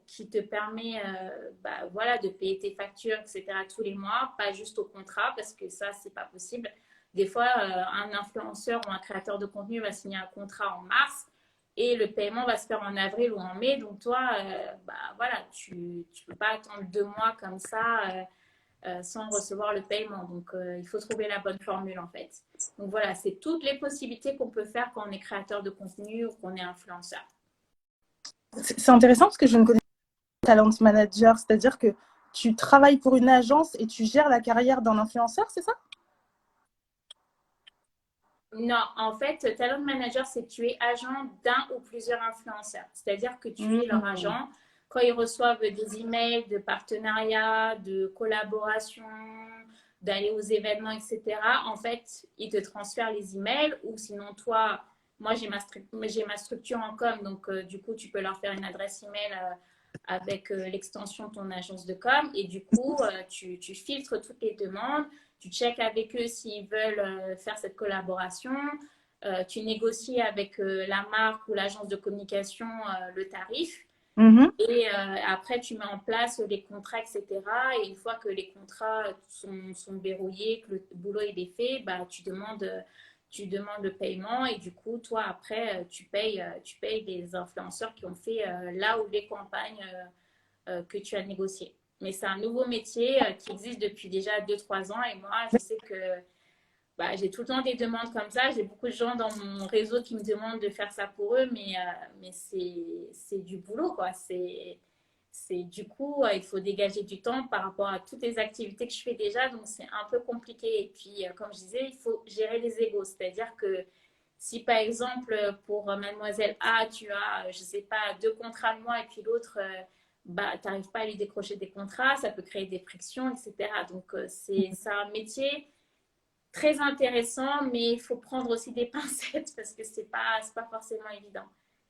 qui te permet voilà, de payer tes factures, etc. tous les mois, pas juste au contrat, parce que ça, c'est pas possible. Des fois, un influenceur ou un créateur de contenu va signer un contrat en mars et le paiement va se faire en avril ou en mai. Donc, toi, voilà, tu ne peux pas attendre 2 mois comme ça sans recevoir le paiement. Donc, il faut trouver la bonne formule, en fait. Donc, voilà, c'est toutes les possibilités qu'on peut faire quand on est créateur de contenu ou qu'on est influenceur. C'est intéressant parce que je ne connais pas talent manager, c'est-à-dire que tu travailles pour une agence et tu gères la carrière d'un influenceur, c'est ça? Non, en fait, talent manager, c'est que tu es agent d'un ou plusieurs influenceurs. C'est-à-dire que tu es leur Mhm. agent. Quand ils reçoivent des emails de partenariat, de collaboration, d'aller aux événements, etc., en fait, ils te transfèrent les emails ou sinon, toi, moi, j'ai ma structure en com, donc du coup, tu peux leur faire une adresse email avec l'extension de ton agence de com et du coup, tu filtres toutes les demandes, tu checkes avec eux s'ils veulent faire cette collaboration, tu négocies avec la marque ou l'agence de communication le tarif. Mhm. Et après, tu mets en place les contrats, etc. Et une fois que les contrats sont verrouillés, que le boulot est fait, bah, tu demandes le paiement. Et du coup, toi, après, tu payes les influenceurs qui ont fait là ou les campagnes que tu as négociées. Mais c'est un nouveau métier qui existe depuis déjà 2 3 ans. Et moi, je sais que bah, j'ai tout le temps des demandes comme ça. J'ai beaucoup de gens dans mon réseau qui me demandent de faire ça pour eux, mais c'est du boulot, quoi. C'est du coup, il faut dégager du temps par rapport à toutes les activités que je fais déjà, donc c'est un peu compliqué. Et puis, comme je disais, il faut gérer les égos, c'est-à-dire que si par exemple pour Mademoiselle A, tu as, je sais pas, 2 contrats le mois et puis l'autre, bah, tu n'arrives pas à lui décrocher des contrats, ça peut créer des frictions, etc. Donc, c'est un métier très intéressant, mais il faut prendre aussi des pincettes parce que c'est pas forcément évident.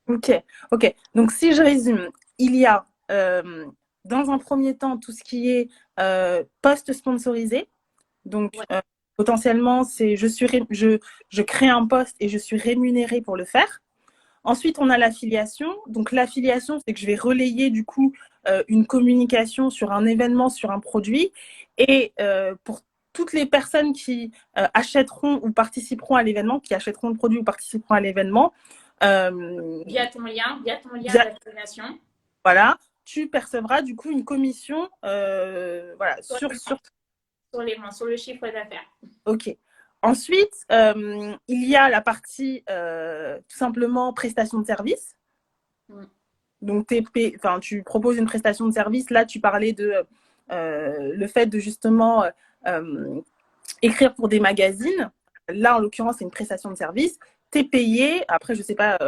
Ok, ok. Donc, si je résume, il y a dans un premier temps tout ce qui est post sponsorisé. Donc, Ouais, potentiellement, c'est je crée un poste et je suis rémunérée pour le faire. Ensuite, on a l'affiliation. Donc, l'affiliation, c'est que je vais relayer du coup une communication sur un événement, sur un produit. Et pour toutes les personnes qui achèteront ou participeront à l'événement, qui achèteront le produit ou participeront à l'événement, euh, via ton lien via, d'affiliation voilà, tu percevras du coup une commission voilà, sur, sur le chiffre d'affaires. OK. Ensuite, il y a la partie tout simplement prestation de service. Mm. Donc, enfin, tu proposes une prestation de service. Là, tu parlais de le fait de justement écrire pour des magazines. Là, en l'occurrence, c'est une prestation de service. Tu es payé. Après, je ne sais pas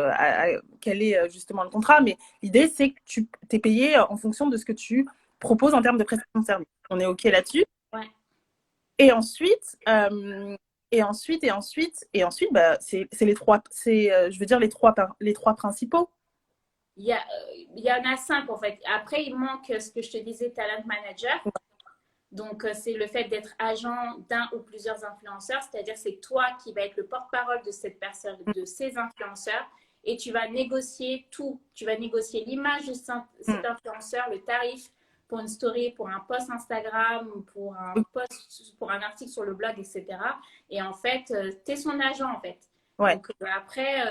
quel est justement le contrat, mais l'idée, c'est que tu es payé en fonction de ce que tu proposes en termes de prestation de service. On est OK là-dessus. Ouais. Et ensuite, et ensuite, bah, c'est les trois, je veux dire les trois principaux. Il y en a 5 en fait. Après, il manque ce que je te disais, talent manager. Donc, c'est le fait d'être agent d'un ou plusieurs influenceurs, c'est-à-dire c'est toi qui vas être le porte-parole de cette personne, de ces influenceurs, et tu vas négocier tout. Tu vas négocier l'image de cet influenceur, le tarif pour une story, pour un post Instagram, pour un post, pour un article sur le blog, etc. Et en fait, tu es son agent en fait. Ouais. Donc après,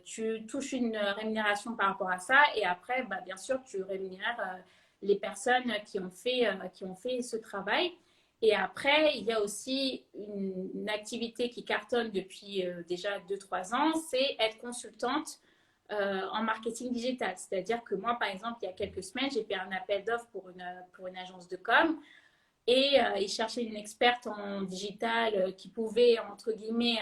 tu touches une rémunération par rapport à ça, et après, bah, bien sûr, tu rémunères les personnes qui ont fait ce travail. Et après, il y a aussi une activité qui cartonne depuis déjà 2 3 ans, c'est être consultante en marketing digital. C'est-à-dire que moi, par exemple, il y a quelques semaines, j'ai fait un appel d'offres pour une agence de com et ils cherchaient une experte en digital qui pouvait, entre guillemets,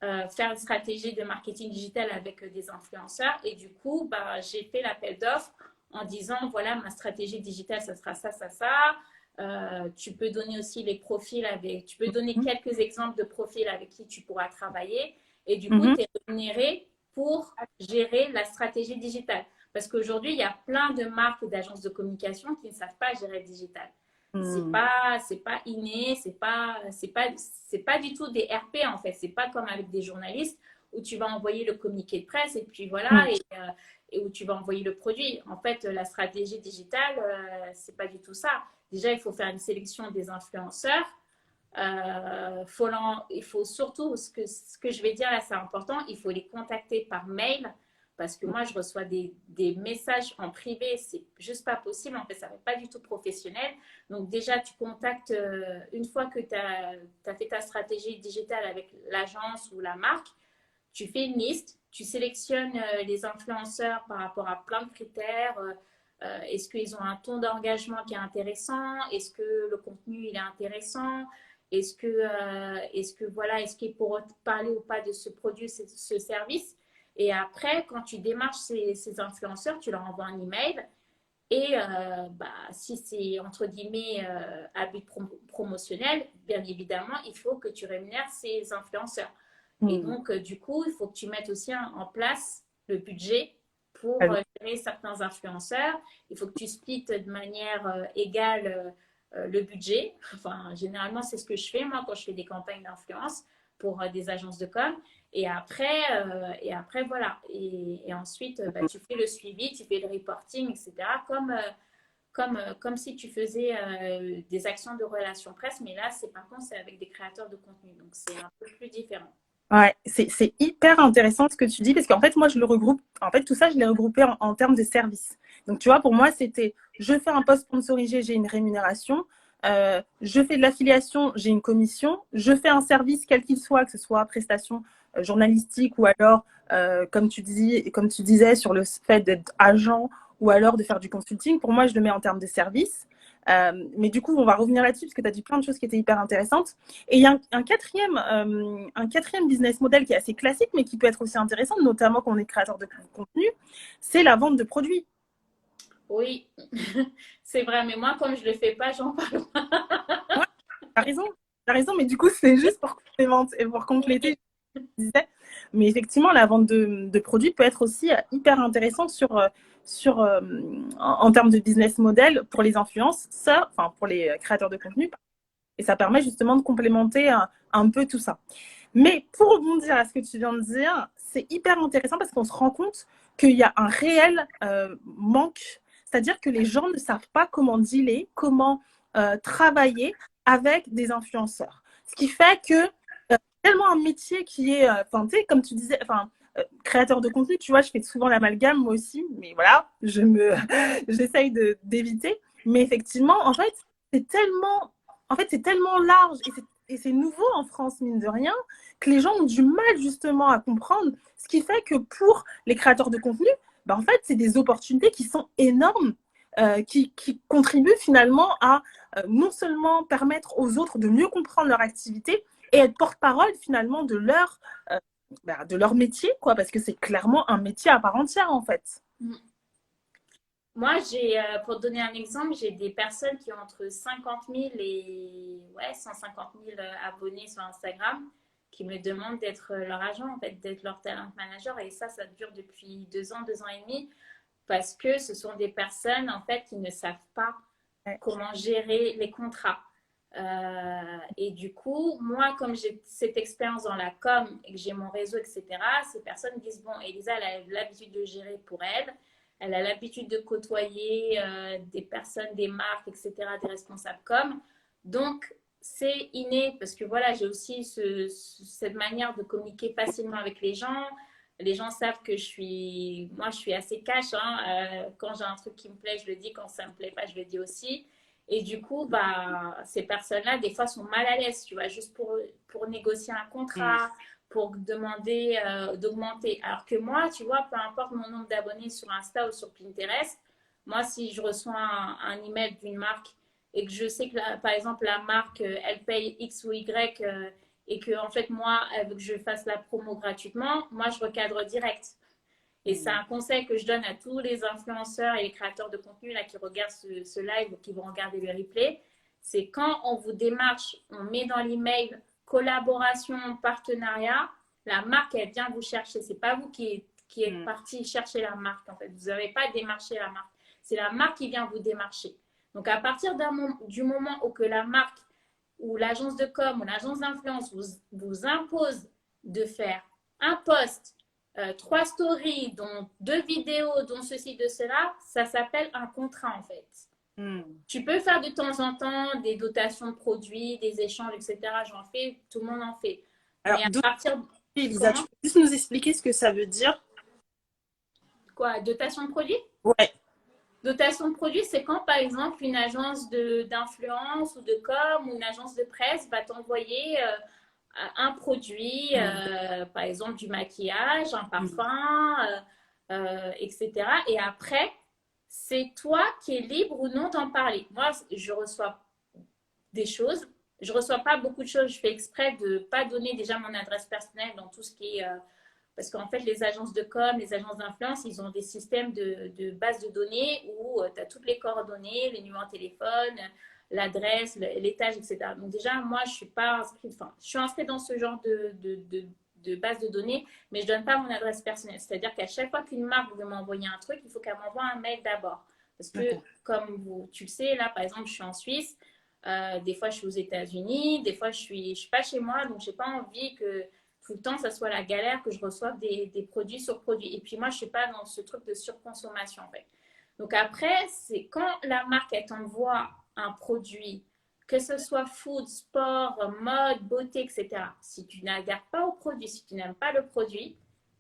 faire une stratégie de marketing digital avec des influenceurs. Et du coup, bah, j'ai fait l'appel d'offres en disant, voilà, ma stratégie digitale, ça sera ça, ça, ça. Tu peux donner aussi les profils avec, tu peux donner quelques exemples de profils avec qui tu pourras travailler. Et du coup, Mhm. tu es rémunéré pour gérer la stratégie digitale. Parce qu'aujourd'hui, il y a plein de marques et d'agences de communication qui ne savent pas gérer le digital. Mhm. C'est pas inné, c'est pas du tout des RP en fait. C'est pas comme avec des journalistes où tu vas envoyer le communiqué de presse et puis voilà et où tu vas envoyer le produit. En fait, la stratégie digitale, c'est pas du tout ça. Déjà, il faut faire une sélection des influenceurs. Il faut surtout, ce que je vais dire là, c'est important, il faut les contacter par mail parce que moi, je reçois des messages en privé, c'est juste pas possible. En fait, ça n'est pas du tout professionnel. Donc, déjà, tu contactes, une fois que tu as fait ta stratégie digitale avec l'agence ou la marque, tu fais une liste, tu sélectionnes les influenceurs par rapport à plein de critères. Est-ce qu'ils ont un ton d'engagement qui est intéressant? Est-ce que le contenu il est intéressant? est-ce qu'il est pour parler ou pas de ce produit, ce service. Et après, quand tu démarches ces influenceurs, tu leur envoies un email. Et si c'est entre guillemets à but promotionnel, bien évidemment, il faut que tu rémunères ces influenceurs. Et donc, du coup, il faut que tu mettes aussi en place le budget pour gérer certains influenceurs. Il faut que tu splittes de manière égale le budget. Enfin, généralement, c'est ce que je fais, moi, quand je fais des campagnes d'influence pour des agences de com. Et après voilà. Et ensuite, tu fais le suivi, tu fais le reporting, etc. Comme si tu faisais des actions de relations presse. Mais là, par contre, c'est avec des créateurs de contenu. Donc, c'est un peu plus différent. Ouais, c'est hyper intéressant ce que tu dis parce qu'en fait, moi, je le regroupe. En fait, tout ça, je l'ai regroupé en termes de services. Donc, tu vois, pour moi, c'était je fais un post sponsorisé, j'ai une rémunération. Je fais de l'affiliation, j'ai une commission. Je fais un service, quel qu'il soit, que ce soit prestation journalistique ou alors, comme tu disais, sur le fait d'être agent ou alors de faire du consulting. Pour moi, je le mets en termes de services. Mais du coup, on va revenir là-dessus parce que tu as dit plein de choses qui étaient hyper intéressantes. Et il y a un quatrième business model qui est assez classique, mais qui peut être aussi intéressant, notamment quand on est créateur de contenu, c'est la vente de produits. Oui, c'est vrai, mais moi, comme je ne le fais pas, j'en parle pas. Ouais, t'as raison, mais du coup, c'est juste pour complémenter et pour compléter, je disais. Mais effectivement, la vente de produits peut être aussi hyper intéressante en termes de business model pour les influenceurs, enfin pour les créateurs de contenu. Et ça permet justement de complémenter un peu tout ça. Mais pour rebondir à ce que tu viens de dire, c'est hyper intéressant parce qu'on se rend compte qu'il y a un réel manque. C'est-à-dire que les gens ne savent pas comment dealer, comment travailler avec des influenceurs. Ce qui fait que tellement un métier qui est, tu sais, comme tu disais, créateur de contenu, tu vois, je fais souvent l'amalgame moi aussi, mais voilà, j'essaye d'éviter. Mais effectivement, c'est tellement large et c'est nouveau en France, mine de rien, que les gens ont du mal justement à comprendre. Ce qui fait que pour les créateurs de contenu, en fait, c'est des opportunités qui sont énormes, qui contribuent finalement à non seulement permettre aux autres de mieux comprendre leur activité et être porte-parole finalement de leur métier, quoi, parce que c'est clairement un métier à part entière en fait. Moi, pour donner un exemple, j'ai des personnes qui ont entre 50 000 et 150 000 abonnés sur Instagram qui me demandent d'être leur agent, en fait, d'être leur talent manager. Et ça dure depuis 2 ans, 2 ans et demi, parce que ce sont des personnes, en fait, qui ne savent pas comment gérer les contrats. Et du coup, moi, comme j'ai cette expérience dans la com et que j'ai mon réseau, etc., ces personnes disent, bon, Elisa, elle a l'habitude de gérer pour elle. Elle a l'habitude de côtoyer des personnes, des marques, etc., des responsables com. Donc, c'est inné parce que voilà, j'ai aussi cette manière de communiquer facilement avec les gens. Les gens savent que moi, je suis assez cash. Quand j'ai un truc qui me plaît, je le dis. Quand ça me plaît pas, je le dis aussi. Et du coup, ces personnes-là, des fois, sont mal à l'aise, tu vois, juste pour négocier un contrat, pour demander d'augmenter. Alors que moi, tu vois, peu importe mon nombre d'abonnés sur Insta ou sur Pinterest, moi, si je reçois un email d'une marque et que je sais que, par exemple, la marque, elle paye X ou Y et que, en fait, moi, elle veut que je fasse la promo gratuitement, moi, je recadre direct. Et c'est un conseil que je donne à tous les influenceurs et les créateurs de contenu là, qui regardent ce live ou qui vont regarder le replay. C'est quand on vous démarche, on met dans l'email collaboration, partenariat, la marque, elle vient vous chercher. Ce n'est pas vous qui êtes parti chercher la marque, en fait. Vous n'avez pas démarché la marque. C'est la marque qui vient vous démarcher. Donc, à partir du moment où que la marque ou l'agence de com ou l'agence d'influence vous impose de faire un post, 3 stories, dont 2 vidéos, dont ceci, de cela, ça s'appelle un contrat en fait. Tu peux faire de temps en temps des dotations de produits, des échanges, etc. J'en fais, tout le monde en fait. Alors, mais à partir de... Elisa, tu peux juste nous expliquer ce que ça veut dire? Quoi, dotation de produits? Ouais. Dotation de produits, c'est quand, par exemple, une agence d'influence ou de com ou une agence de presse va t'envoyer un produit, par exemple du maquillage, un parfum, etc. Et après, c'est toi qui es libre ou non d'en parler. Moi, je reçois des choses, je reçois pas beaucoup de choses. Je fais exprès de pas donner déjà mon adresse personnelle dans tout ce qui est parce qu'en fait, les agences de com, les agences d'influence, ils ont des systèmes de base de données où tu as toutes les coordonnées, les numéros de téléphone, l'adresse, l'étage, etc. Donc déjà, moi, je suis pas inscrite, enfin, je suis inscrite dans ce genre de base de données, mais je donne pas mon adresse personnelle. C'est-à-dire qu'à chaque fois qu'une marque veut m'envoyer un truc, il faut qu'elle m'envoie un mail d'abord. Parce que, comme tu le sais, là, par exemple, je suis en Suisse, des fois, je suis aux États-Unis, des fois, je suis pas chez moi, donc j'ai pas envie que tout le temps, ça soit la galère que je reçoive des produits sur produits. Et puis moi, je ne suis pas dans ce truc de surconsommation, en fait. Donc après, c'est quand la marque, elle t'envoie un produit, que ce soit food, sport, mode, beauté, etc. Si tu n'adhères pas au produit, si tu n'aimes pas le produit,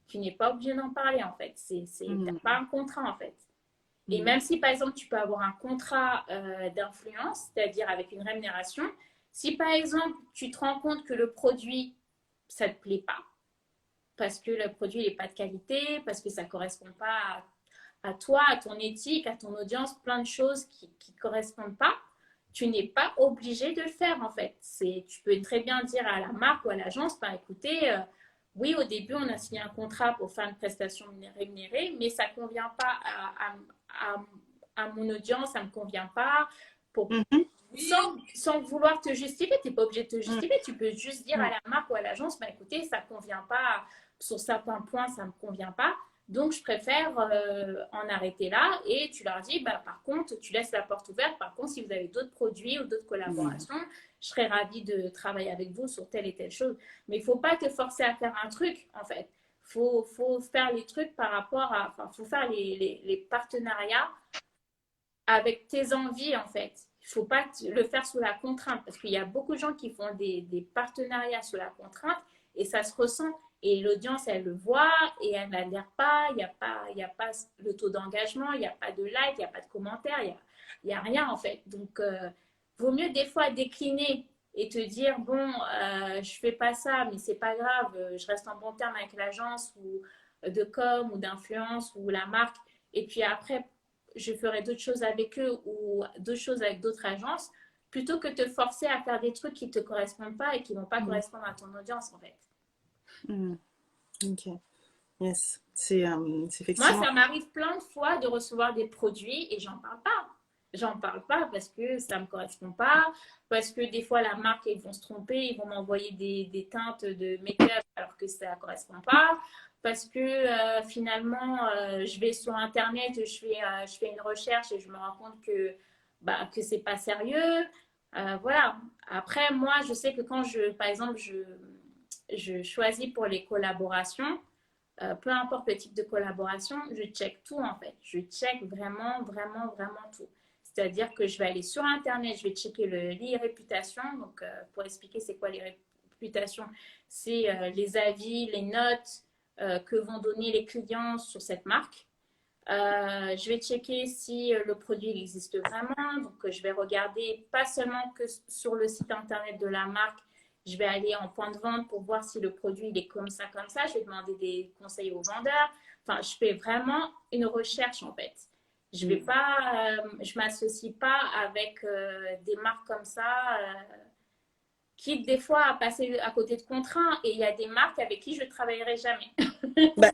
tu n'es pas obligé d'en parler, en fait. Tu n'as pas un contrat, en fait. Et même si, par exemple, tu peux avoir un contrat d'influence, c'est-à-dire avec une rémunération, si, par exemple, tu te rends compte que le produit ça ne te plaît pas, parce que le produit n'est pas de qualité, parce que ça ne correspond pas à toi, à ton éthique, à ton audience, plein de choses qui ne correspondent pas, tu n'es pas obligé de le faire en fait. Tu peux très bien dire à la marque ou à l'agence, bah, écoutez, oui, au début, on a signé un contrat pour faire une prestation rémunérée, mais ça ne convient pas à mon audience, ça ne me convient pas. Pour, sans vouloir te justifier, tu n'es pas obligé de te justifier. Tu peux juste dire à la marque ou à l'agence, bah, écoutez, ça ne convient pas, sur certains points, ça ne me convient pas. Donc, je préfère en arrêter là et tu leur dis, bah, par contre, tu laisses la porte ouverte. Par contre, si vous avez d'autres produits ou d'autres collaborations, je serais ravie de travailler avec vous sur telle et telle chose. Mais il ne faut pas te forcer à faire un truc, en fait. Faut faire les trucs par rapport à. Enfin, il faut faire les partenariats avec tes envies, en fait. Il ne faut pas le faire sous la contrainte parce qu'il y a beaucoup de gens qui font des partenariats sous la contrainte et ça se ressent. Et l'audience, elle le voit et elle n'adhère pas. Il n'y a pas le taux d'engagement, il n'y a pas de like, il n'y a pas de commentaires, il n'y a rien en fait. Donc, vaut mieux des fois décliner et te dire bon, je fais pas ça, mais c'est pas grave, je reste en bon terme avec l'agence ou de com ou d'influence ou la marque. Et puis après, je ferai d'autres choses avec eux ou d'autres choses avec d'autres agences, plutôt que te forcer à faire des trucs qui ne te correspondent pas et qui ne vont pas correspondre à ton audience, en fait. Ok, yes. C'est Moi, effectivement. ça m'arrive plein de fois de recevoir des produits et j'en parle pas. J'en parle pas parce que ça me correspond pas, parce que des fois la marque ils vont se tromper, ils vont m'envoyer des teintes de make-up alors que ça correspond pas, parce que finalement je vais sur internet, je fais une recherche et je me rends compte que c'est pas sérieux. Voilà. Après moi je sais que quand par exemple je choisis pour les collaborations peu importe le type de collaboration, je check tout en fait. Je check vraiment, vraiment, vraiment tout. C'est-à-dire que je vais aller sur Internet, je vais checker les réputations. Donc, pour expliquer c'est quoi les réputations, c'est les avis, les notes que vont donner les clients sur cette marque. Je vais checker si le produit existe vraiment. Donc, je vais regarder pas seulement que sur le site internet de la marque, je vais aller en point de vente pour voir si le produit il est comme ça, comme ça. Je vais demander des conseils aux vendeurs. Enfin, je fais vraiment une recherche en fait. Je vais pas, je m'associe pas avec des marques comme ça qui des fois à passer à côté de contrats. Et il y a des marques avec qui je ne travaillerai jamais. Bah,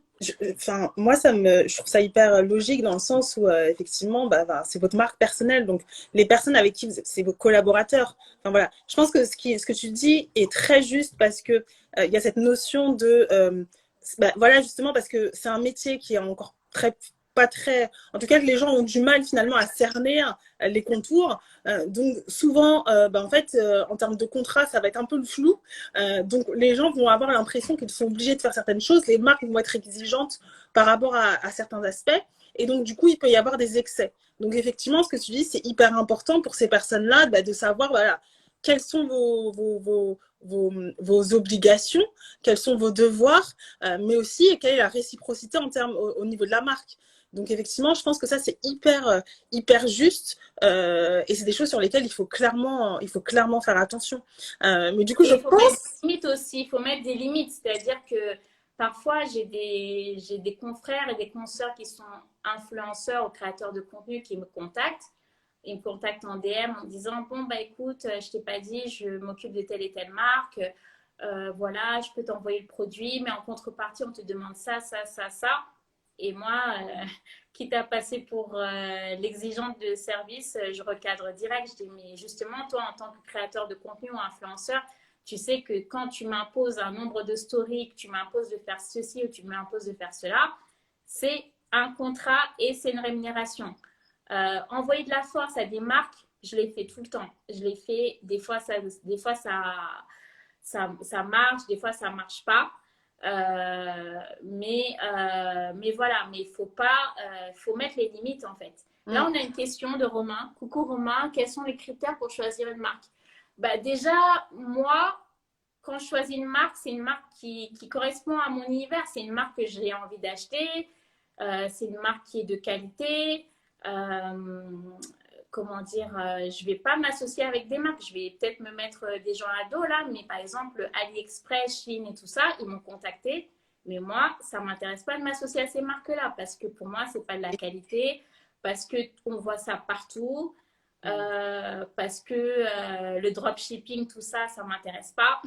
enfin, moi, je trouve ça hyper logique dans le sens où, effectivement, c'est votre marque personnelle. Donc, les personnes avec qui c'est vos collaborateurs. Enfin, voilà. Je pense que ce que tu dis est très juste parce que il y a cette notion de, voilà, justement, parce que c'est un métier qui est encore pas très, en tout cas, que les gens ont du mal finalement à cerner les contours. Donc, souvent, en fait, en termes de contrat, ça va être un peu le flou. Donc les gens vont avoir l'impression qu'ils sont obligés de faire certaines choses, les marques vont être exigeantes par rapport à certains aspects, et donc du coup il peut y avoir des excès. Donc effectivement ce que tu dis c'est hyper important pour ces personnes-là de savoir voilà, quelles sont vos obligations, quels sont vos devoirs, mais aussi quelle est la réciprocité en termes au niveau de la marque. Donc effectivement, je pense que ça c'est hyper juste et c'est des choses sur lesquelles il faut clairement faire attention. Mais du coup, Et je il faut mettre pense. des limites aussi. Il faut mettre des limites. C'est-à-dire que parfois, j'ai des confrères et des consoeurs qui sont influenceurs ou créateurs de contenu qui me contactent. Ils me contactent en DM en me disant, bon, bah écoute, je t'ai pas dit, je m'occupe de telle et telle marque. Voilà, je peux t'envoyer le produit, mais en contrepartie, on te demande ça, ça, ça, ça. Et moi, quitte à passer pour l'exigeante de service, je recadre direct. Je dis, mais justement, toi, en tant que créateur de contenu ou influenceur, tu sais que quand tu m'imposes un nombre de stories, que tu m'imposes de faire ceci ou tu m'imposes de faire cela, c'est un contrat et c'est une rémunération. Envoyer de la force à des marques, je l'ai fait tout le temps. Je l'ai fait, ça marche, des fois ça marche pas. Mais voilà, mais il faut pas, faut mettre les limites en fait. Là, on a une question de Romain. Coucou Romain, quels sont les critères pour choisir une marque? Bah, déjà, moi, quand je choisis une marque, c'est une marque qui correspond à mon univers. C'est une marque que j'ai envie d'acheter. C'est une marque qui est de qualité. Comment dire, je vais pas m'associer avec des marques. Je vais peut-être me mettre des gens à dos là, mais par exemple, AliExpress, Chine et tout ça, ils m'ont contacté. Mais moi, ça m'intéresse pas de m'associer à ces marques-là parce que pour moi, c'est pas de la qualité, parce qu'on voit ça partout. Parce que le dropshipping, tout ça, ça m'intéresse pas.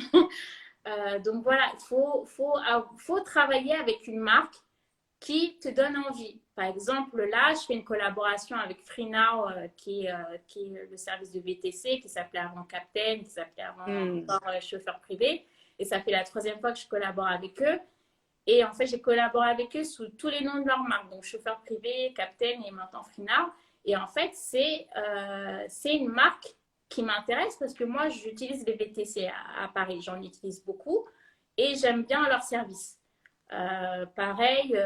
Donc voilà, faut travailler avec une marque qui te donne envie. Par exemple, là, je fais une collaboration avec FreeNow, qui est le service de VTC, qui s'appelait avant Captain, qui s'appelait avant chauffeur privé. Et ça fait la troisième fois que je collabore avec eux. Et en fait, j'ai collaboré avec eux sous tous les noms de leur marque. Donc, chauffeur privé, Captain et maintenant FreeNow. Et en fait, c'est une marque qui m'intéresse parce que moi, j'utilise les VTC à Paris. J'en utilise beaucoup et j'aime bien leur service. Pareil,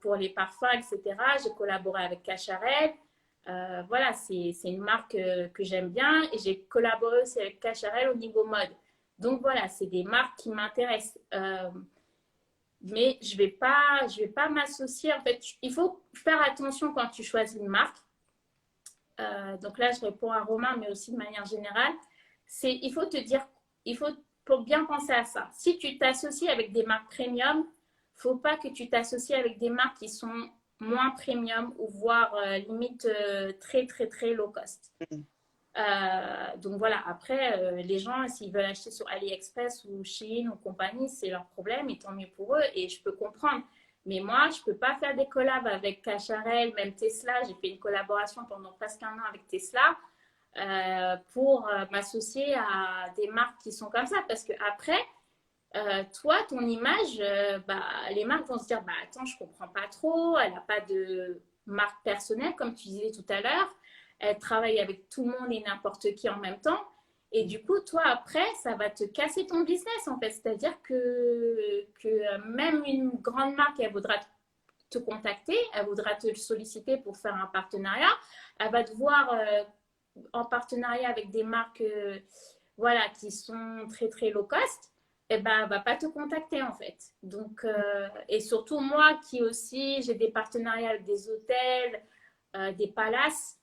pour les parfums, etc. J'ai collaboré avec Cacharel. Voilà, c'est une marque que j'aime bien et j'ai collaboré aussi avec Cacharel au niveau mode. Donc voilà, c'est des marques qui m'intéressent. Mais je vais pas m'associer. En fait, il faut faire attention quand tu choisis une marque. Donc là, je réponds à Romain, mais aussi de manière générale. Il faut te dire, pour bien penser à ça. Si tu t'associes avec des marques premium, faut pas que tu t'associes avec des marques qui sont moins premium ou voire limite très très très low cost. Donc voilà, après, les gens, s'ils veulent acheter sur AliExpress ou Shein ou compagnie, c'est leur problème et tant mieux pour eux et je peux comprendre. Mais moi, je ne peux pas faire des collabs avec Cacharel, même Tesla. J'ai fait une collaboration pendant presque un an avec Tesla pour m'associer à des marques qui sont comme ça. Parce que après, toi, ton image, les marques vont se dire, attends, je ne comprends pas trop, elle n'a pas de marque personnelle, comme tu disais tout à l'heure. Elle travaille avec tout le monde et n'importe qui en même temps. Et du coup, toi, après, ça va te casser ton business, en fait. C'est-à-dire que même une grande marque, elle voudra te contacter, elle voudra te solliciter pour faire un partenariat. Elle va te voir en partenariat avec des marques voilà, qui sont très, très low cost. Et ben, elle ne va pas te contacter, en fait. Donc, et surtout, moi qui aussi, j'ai des partenariats avec des hôtels, des palaces.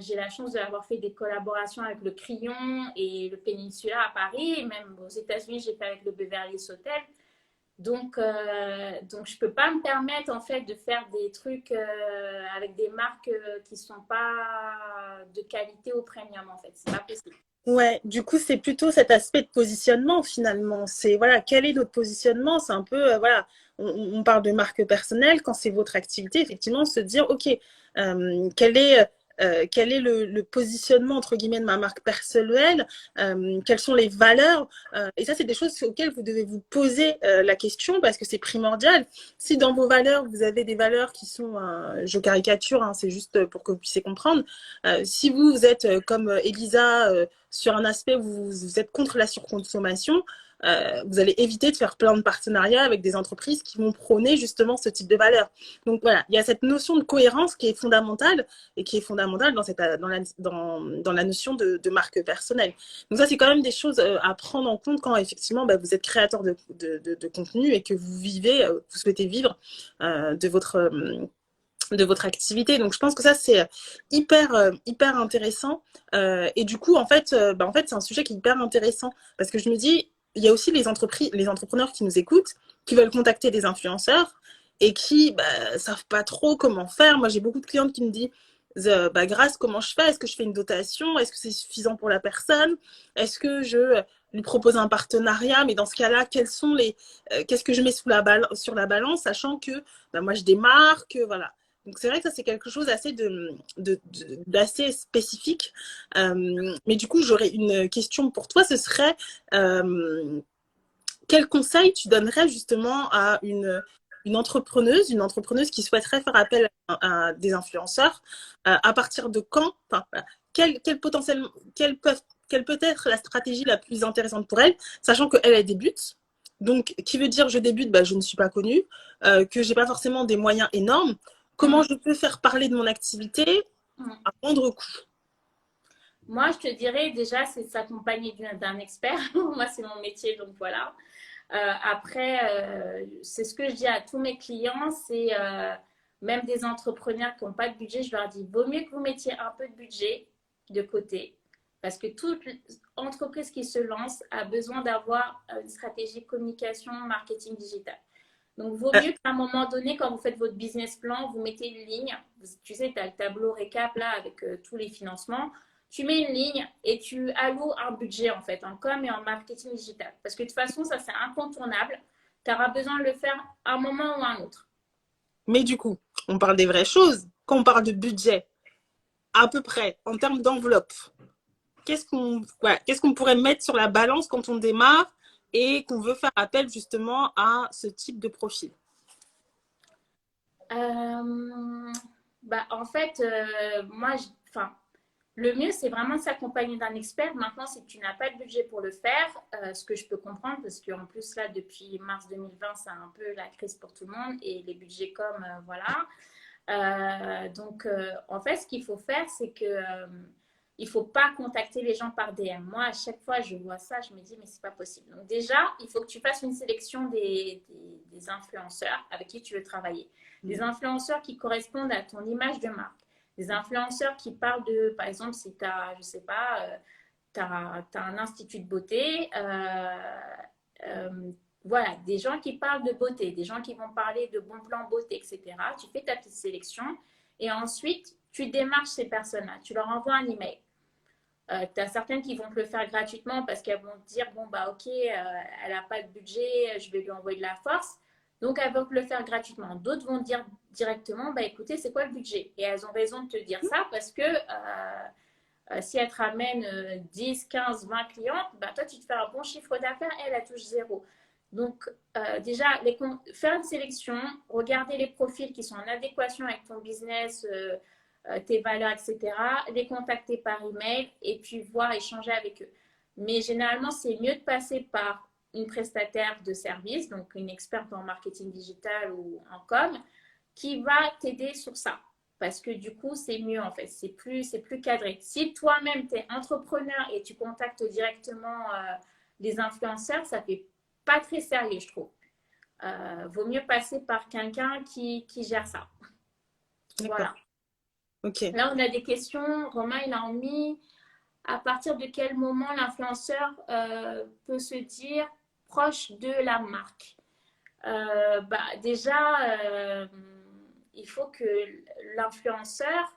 J'ai la chance d'avoir fait des collaborations avec le Crillon et le Peninsula à Paris, et même aux États-Unis, j'ai fait avec le Beverly Hills Hotel. Donc, je ne peux pas me permettre en fait de faire des trucs avec des marques qui ne sont pas de qualité au premium en fait. C'est pas possible. Ouais, du coup, c'est plutôt cet aspect de positionnement finalement. C'est voilà, quel est notre positionnement? C'est un peu voilà, on parle de marque personnelle quand c'est votre activité, effectivement, se dire ok, quel est le positionnement entre guillemets de ma marque personnelle, quelles sont les valeurs, et ça c'est des choses auxquelles vous devez vous poser la question parce que c'est primordial. Si dans vos valeurs vous avez des valeurs qui sont, je caricature, hein, c'est juste pour que vous puissiez comprendre, si vous êtes comme Elisa sur un aspect où vous êtes contre la surconsommation, vous allez éviter de faire plein de partenariats avec des entreprises qui vont prôner justement ce type de valeurs. Donc voilà, il y a cette notion de cohérence qui est fondamentale et qui est fondamentale dans la notion de marque personnelle. Donc ça, c'est quand même des choses à prendre en compte quand effectivement vous êtes créateur de contenu et que vous vivez, vous souhaitez vivre de votre activité. Donc je pense que ça c'est hyper intéressant et du coup en fait c'est un sujet qui est hyper intéressant parce que je me dis il y a aussi les entrepreneurs qui nous écoutent, qui veulent contacter des influenceurs et qui savent pas trop comment faire. Moi j'ai beaucoup de clientes qui me disent grâce, comment je fais? Est-ce que je fais une dotation? Est-ce que c'est suffisant pour la personne? Est-ce que je lui propose un partenariat? Mais dans ce cas-là, qu'est-ce que je mets sur la balance, sachant que moi, je démarre, que voilà. Donc, c'est vrai que ça, c'est quelque chose d'assez spécifique. Mais du coup, j'aurais une question pour toi. Ce serait, quel conseil tu donnerais justement à une entrepreneuse qui souhaiterait faire appel à des influenceurs, à partir de quand, enfin, quelle peut être la stratégie la plus intéressante pour elle, sachant qu'elle débute. Donc, qui veut dire je débute, je ne suis pas connue, que j'ai pas forcément des moyens énormes. Comment Mm. je peux faire parler de mon activité Mm. à moindre coût? Moi, je te dirais déjà, c'est de s'accompagner d'un expert. Moi, c'est mon métier, donc voilà. Après, c'est ce que je dis à tous mes clients, c'est même des entrepreneurs qui n'ont pas de budget, je leur dis, vaut mieux que vous mettiez un peu de budget de côté, parce que toute entreprise qui se lance a besoin d'avoir une stratégie de communication, marketing digital. Donc, vaut Euh, mieux qu'à un moment donné, quand vous faites votre business plan, vous mettez une ligne. Tu sais, tu as le tableau récap là avec tous les financements. Tu mets une ligne et tu alloues un budget en fait, en com et en marketing digital. Parce que de toute façon, ça c'est incontournable. Tu auras besoin de le faire à un moment ou à un autre. mais du coup, on parle des vraies choses. Quand on parle de budget, à peu près, en termes d'enveloppe, qu'est-ce qu'on pourrait mettre sur la balance quand on démarre et qu'on veut faire appel justement à ce type de profil? Euh, En fait, enfin, le mieux, c'est vraiment de s'accompagner d'un expert. Maintenant, si tu n'as pas de budget pour le faire, ce que je peux comprendre, parce qu'en plus, là, depuis mars 2020, c'est un peu la crise pour tout le monde et les budgets comme, voilà. En fait, ce qu'il faut faire, c'est que il faut pas contacter les gens par DM. Moi, à chaque fois, je vois ça, je me dis, mais c'est pas possible. Donc, déjà, il faut que tu fasses une sélection des influenceurs avec qui tu veux travailler. Des influenceurs qui correspondent à ton image de marque. Des influenceurs qui parlent de, par exemple, si tu as, je sais pas, tu as, un institut de beauté, voilà, des gens qui parlent de beauté, des gens qui vont parler de bons plans beauté, etc. Tu fais ta petite sélection et ensuite, tu démarches ces personnes-là. Tu leur envoies un email. Tu as certaines qui vont te le faire gratuitement parce qu'elles vont te dire, bon, bah ok, elle n'a pas de budget, je vais lui envoyer de la force. Donc, elles vont te le faire gratuitement. D'autres vont te dire directement, bah écoutez, c'est quoi le budget? Et elles ont raison de te dire ça parce que si elles te ramènent 10, 15, 20 clientes, bah, toi, tu te fais un bon chiffre d'affaires, elle, elle touche zéro. Donc, déjà, faire une sélection, regarder les profils qui sont en adéquation avec ton business, tes valeurs, etc. Les contacter par email et puis voir, échanger avec eux. Mais généralement, c'est mieux de passer par une prestataire de service, donc une experte en marketing digital ou en com, qui va t'aider sur ça. Parce que du coup, c'est mieux en fait, c'est plus cadré. Si toi-même, tu es entrepreneur et tu contactes directement les influenceurs, ça fait pas très sérieux, je trouve. Vaut mieux passer par quelqu'un qui gère ça. D'accord. Voilà. Ok. Là, on a des questions. Romain, il a mis à partir de quel moment l'influenceur peut se dire proche de la marque. Déjà, il faut que l'influenceur,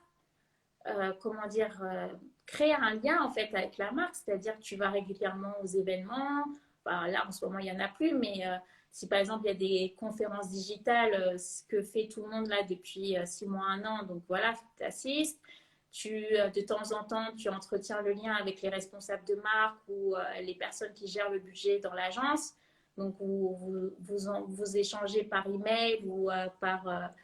comment dire, crée un lien en fait avec la marque, c'est-à-dire que tu vas régulièrement aux événements. Enfin, là, en ce moment, il n'y en a plus, mais si par exemple il y a des conférences digitales, ce que fait tout le monde là depuis 6 mois, un an, donc voilà, tu assistes. De temps en temps, tu entretiens le lien avec les responsables de marque ou les personnes qui gèrent le budget dans l'agence. Donc, vous échangez par email ou par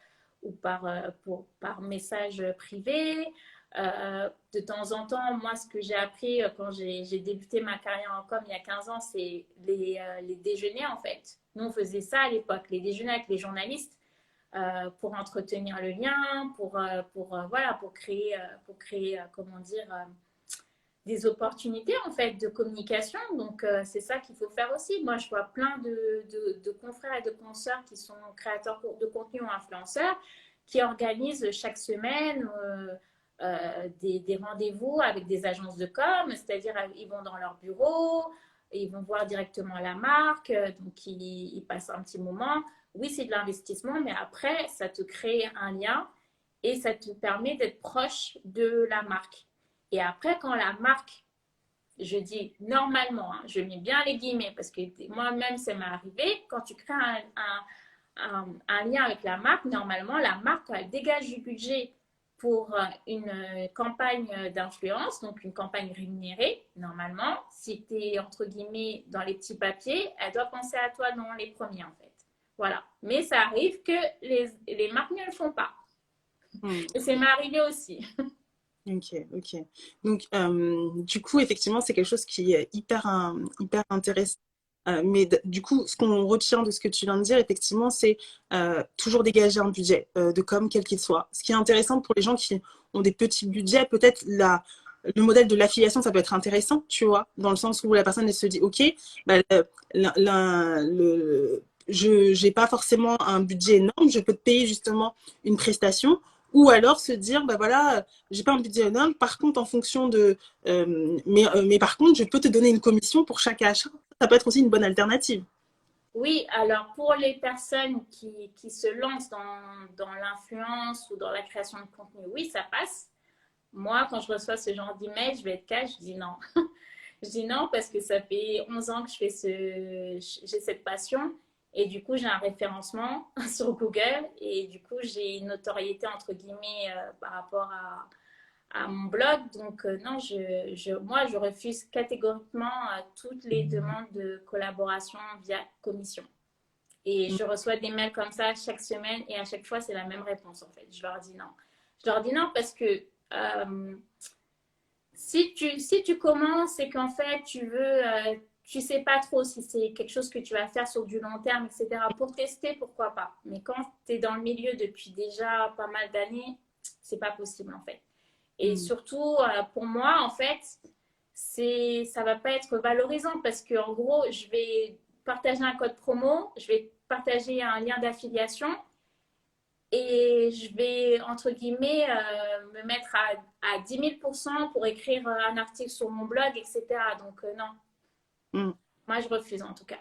message privé. De temps en temps, moi, ce que j'ai appris quand j'ai débuté ma carrière en com il y a 15 ans, c'est les déjeuners, en fait. Nous, on faisait ça à l'époque, les déjeuners avec les journalistes pour entretenir le lien, voilà, pour créer comment dire, des opportunités en fait de communication. Donc c'est ça qu'il faut faire aussi. Moi, je vois plein de confrères et de consoeurs qui sont créateurs de contenu ou influenceurs qui organisent chaque semaine des rendez-vous avec des agences de com, c'est-à-dire ils vont dans leur bureau, ils vont voir directement la marque, donc ils passent un petit moment. Oui, c'est de l'investissement, mais après, ça te crée un lien et ça te permet d'être proche de la marque. Et après, quand la marque, je dis normalement, hein, je mets bien les guillemets parce que moi-même, ça m'est arrivé, quand tu crées un lien avec la marque, normalement, la marque, elle dégage du budget pour une campagne d'influence, donc une campagne rémunérée, normalement, si tu es entre guillemets dans les petits papiers, elle doit penser à toi dans les premiers en fait. Voilà. Mais ça arrive que les marques ne le font pas. Hmm. Et c'est m'est arrivé aussi. Ok, ok. Donc, du coup, effectivement, c'est quelque chose qui est hyper intéressant. Mais du coup, ce qu'on retient de ce que tu viens de dire, effectivement, c'est toujours dégager un budget de com, quel qu'il soit. Ce qui est intéressant pour les gens qui ont des petits budgets, peut-être le modèle de l'affiliation, ça peut être intéressant, tu vois, dans le sens où la personne elle se dit, OK, bah, je n'ai pas forcément un budget énorme, je peux te payer justement une prestation. Ou alors se dire, bah voilà, j'ai pas un budget énorme, par contre, en fonction de. Mais par contre, je peux te donner une commission pour chaque achat. Ça peut être aussi une bonne alternative. Oui, alors pour les personnes qui se lancent dans l'influence ou dans la création de contenu, oui, ça passe. Moi, quand je reçois ce genre d'email, je vais être cash, je dis non. Je dis non parce que ça fait 11 ans que j'ai cette passion et du coup, j'ai un référencement sur Google et du coup, j'ai une notoriété entre guillemets par rapport à mon blog. Donc, non, moi, je refuse catégoriquement toutes les demandes de collaboration via commission. Et je reçois des mails comme ça chaque semaine et à chaque fois, c'est la même réponse en fait. Je leur dis non. Je leur dis non parce que si tu commences et qu'en fait tu sais pas trop si c'est quelque chose que tu vas faire sur du long terme, etc. Pour tester, pourquoi pas. Mais quand tu es dans le milieu depuis déjà pas mal d'années, c'est pas possible en fait. Et Mm. surtout, pour moi, en fait, ça va pas être valorisant parce que en gros, je vais partager un code promo, je vais partager un lien d'affiliation et je vais, entre guillemets, me mettre à 10 000 pour écrire un article sur mon blog, etc. Donc, non, Mm. moi, je refuse en tout cas.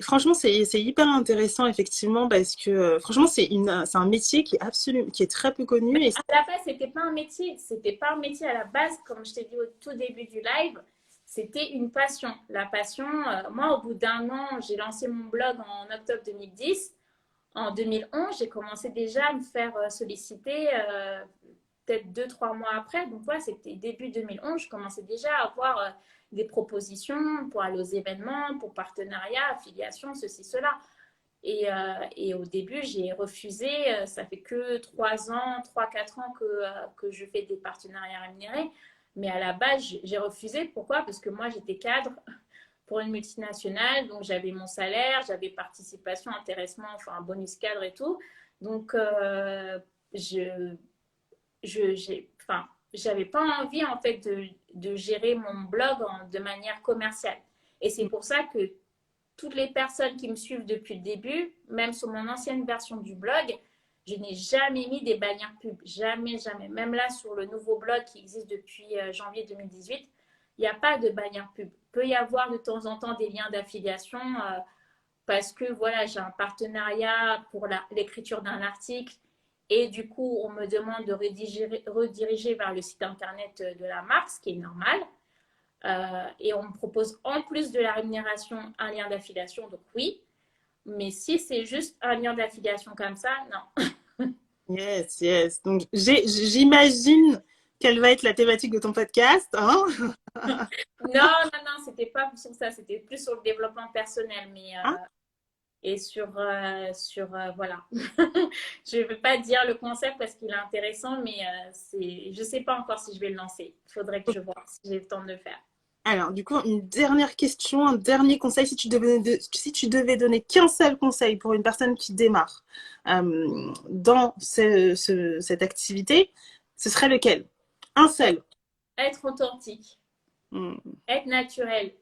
Franchement, c'est hyper intéressant, effectivement, parce que franchement, c'est un métier qui est qui est très peu connu. Et À la base, c'était pas un métier. C'était pas un métier à la base, comme je t'ai dit au tout début du live. C'était une passion. La passion, moi, au bout d'un an, j'ai lancé mon blog en octobre 2010. En 2011, j'ai commencé déjà à me faire solliciter peut-être 2, 3 mois après. Donc, voilà, c'était début 2011. Je commençais déjà à avoir des propositions pour aller aux événements, pour partenariats, affiliations, ceci, cela. Et au début, j'ai refusé. Ça fait que 3 ans, 3, 4 ans que je fais des partenariats rémunérés. Mais à la base, j'ai refusé. Pourquoi? Parce que moi, j'étais cadre pour une multinationale. Donc, j'avais mon salaire, j'avais participation, intéressement, enfin, un bonus cadre et tout. Donc, enfin, j'avais pas envie, en fait, de gérer mon blog de manière commerciale. Et c'est pour ça que toutes les personnes qui me suivent depuis le début, même sur mon ancienne version du blog, je n'ai jamais mis des bannières pub. Jamais, jamais. Même là, sur le nouveau blog qui existe depuis janvier 2018, il n'y a pas de bannière pub. Il peut y avoir de temps en temps des liens d'affiliation parce que voilà, j'ai un partenariat pour l'écriture d'un article et du coup, on me demande de rediriger vers le site internet de la marque, ce qui est normal. Et on me propose en plus de la rémunération un lien d'affiliation, donc oui. Mais si c'est juste un lien d'affiliation comme ça, non. yes, yes. Donc, j'imagine quelle va être la thématique de ton podcast, hein? Non, non, non, c'était pas sur ça, c'était plus sur le développement personnel, mais Hein. et voilà. Je ne vais pas dire le concept parce qu'il est intéressant, mais je sais pas encore si je vais le lancer. Il faudrait que je vois si j'ai le temps de le faire. Alors, du coup, une dernière question, un dernier conseil, si tu devais donner qu'un seul conseil pour une personne qui démarre dans cette activité, ce serait lequel? Un seul. Être authentique, Hmm. être naturel,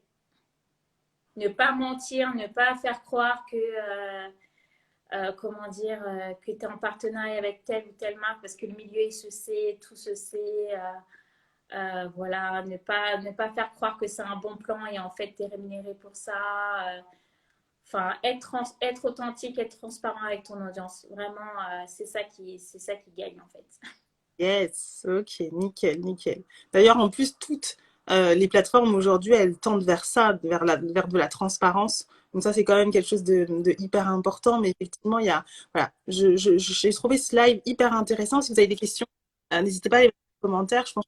ne pas mentir, ne pas faire croire que comment dire, que tu es en partenariat avec telle ou telle marque parce que le milieu il se sait, tout se sait. Voilà, ne pas faire croire que c'est un bon plan et en fait tu es rémunéré pour ça. enfin, être authentique, être transparent avec ton audience. Vraiment, c'est ça qui gagne en fait. Yes, ok, nickel, nickel. D'ailleurs, en plus, toutes les plateformes aujourd'hui, elles tendent vers ça, vers de la transparence. Donc ça, c'est quand même quelque chose de hyper important. Mais effectivement, il y a, voilà, j'ai trouvé ce live hyper intéressant. Si vous avez des questions, n'hésitez pas à les mettre en commentaire. Je pense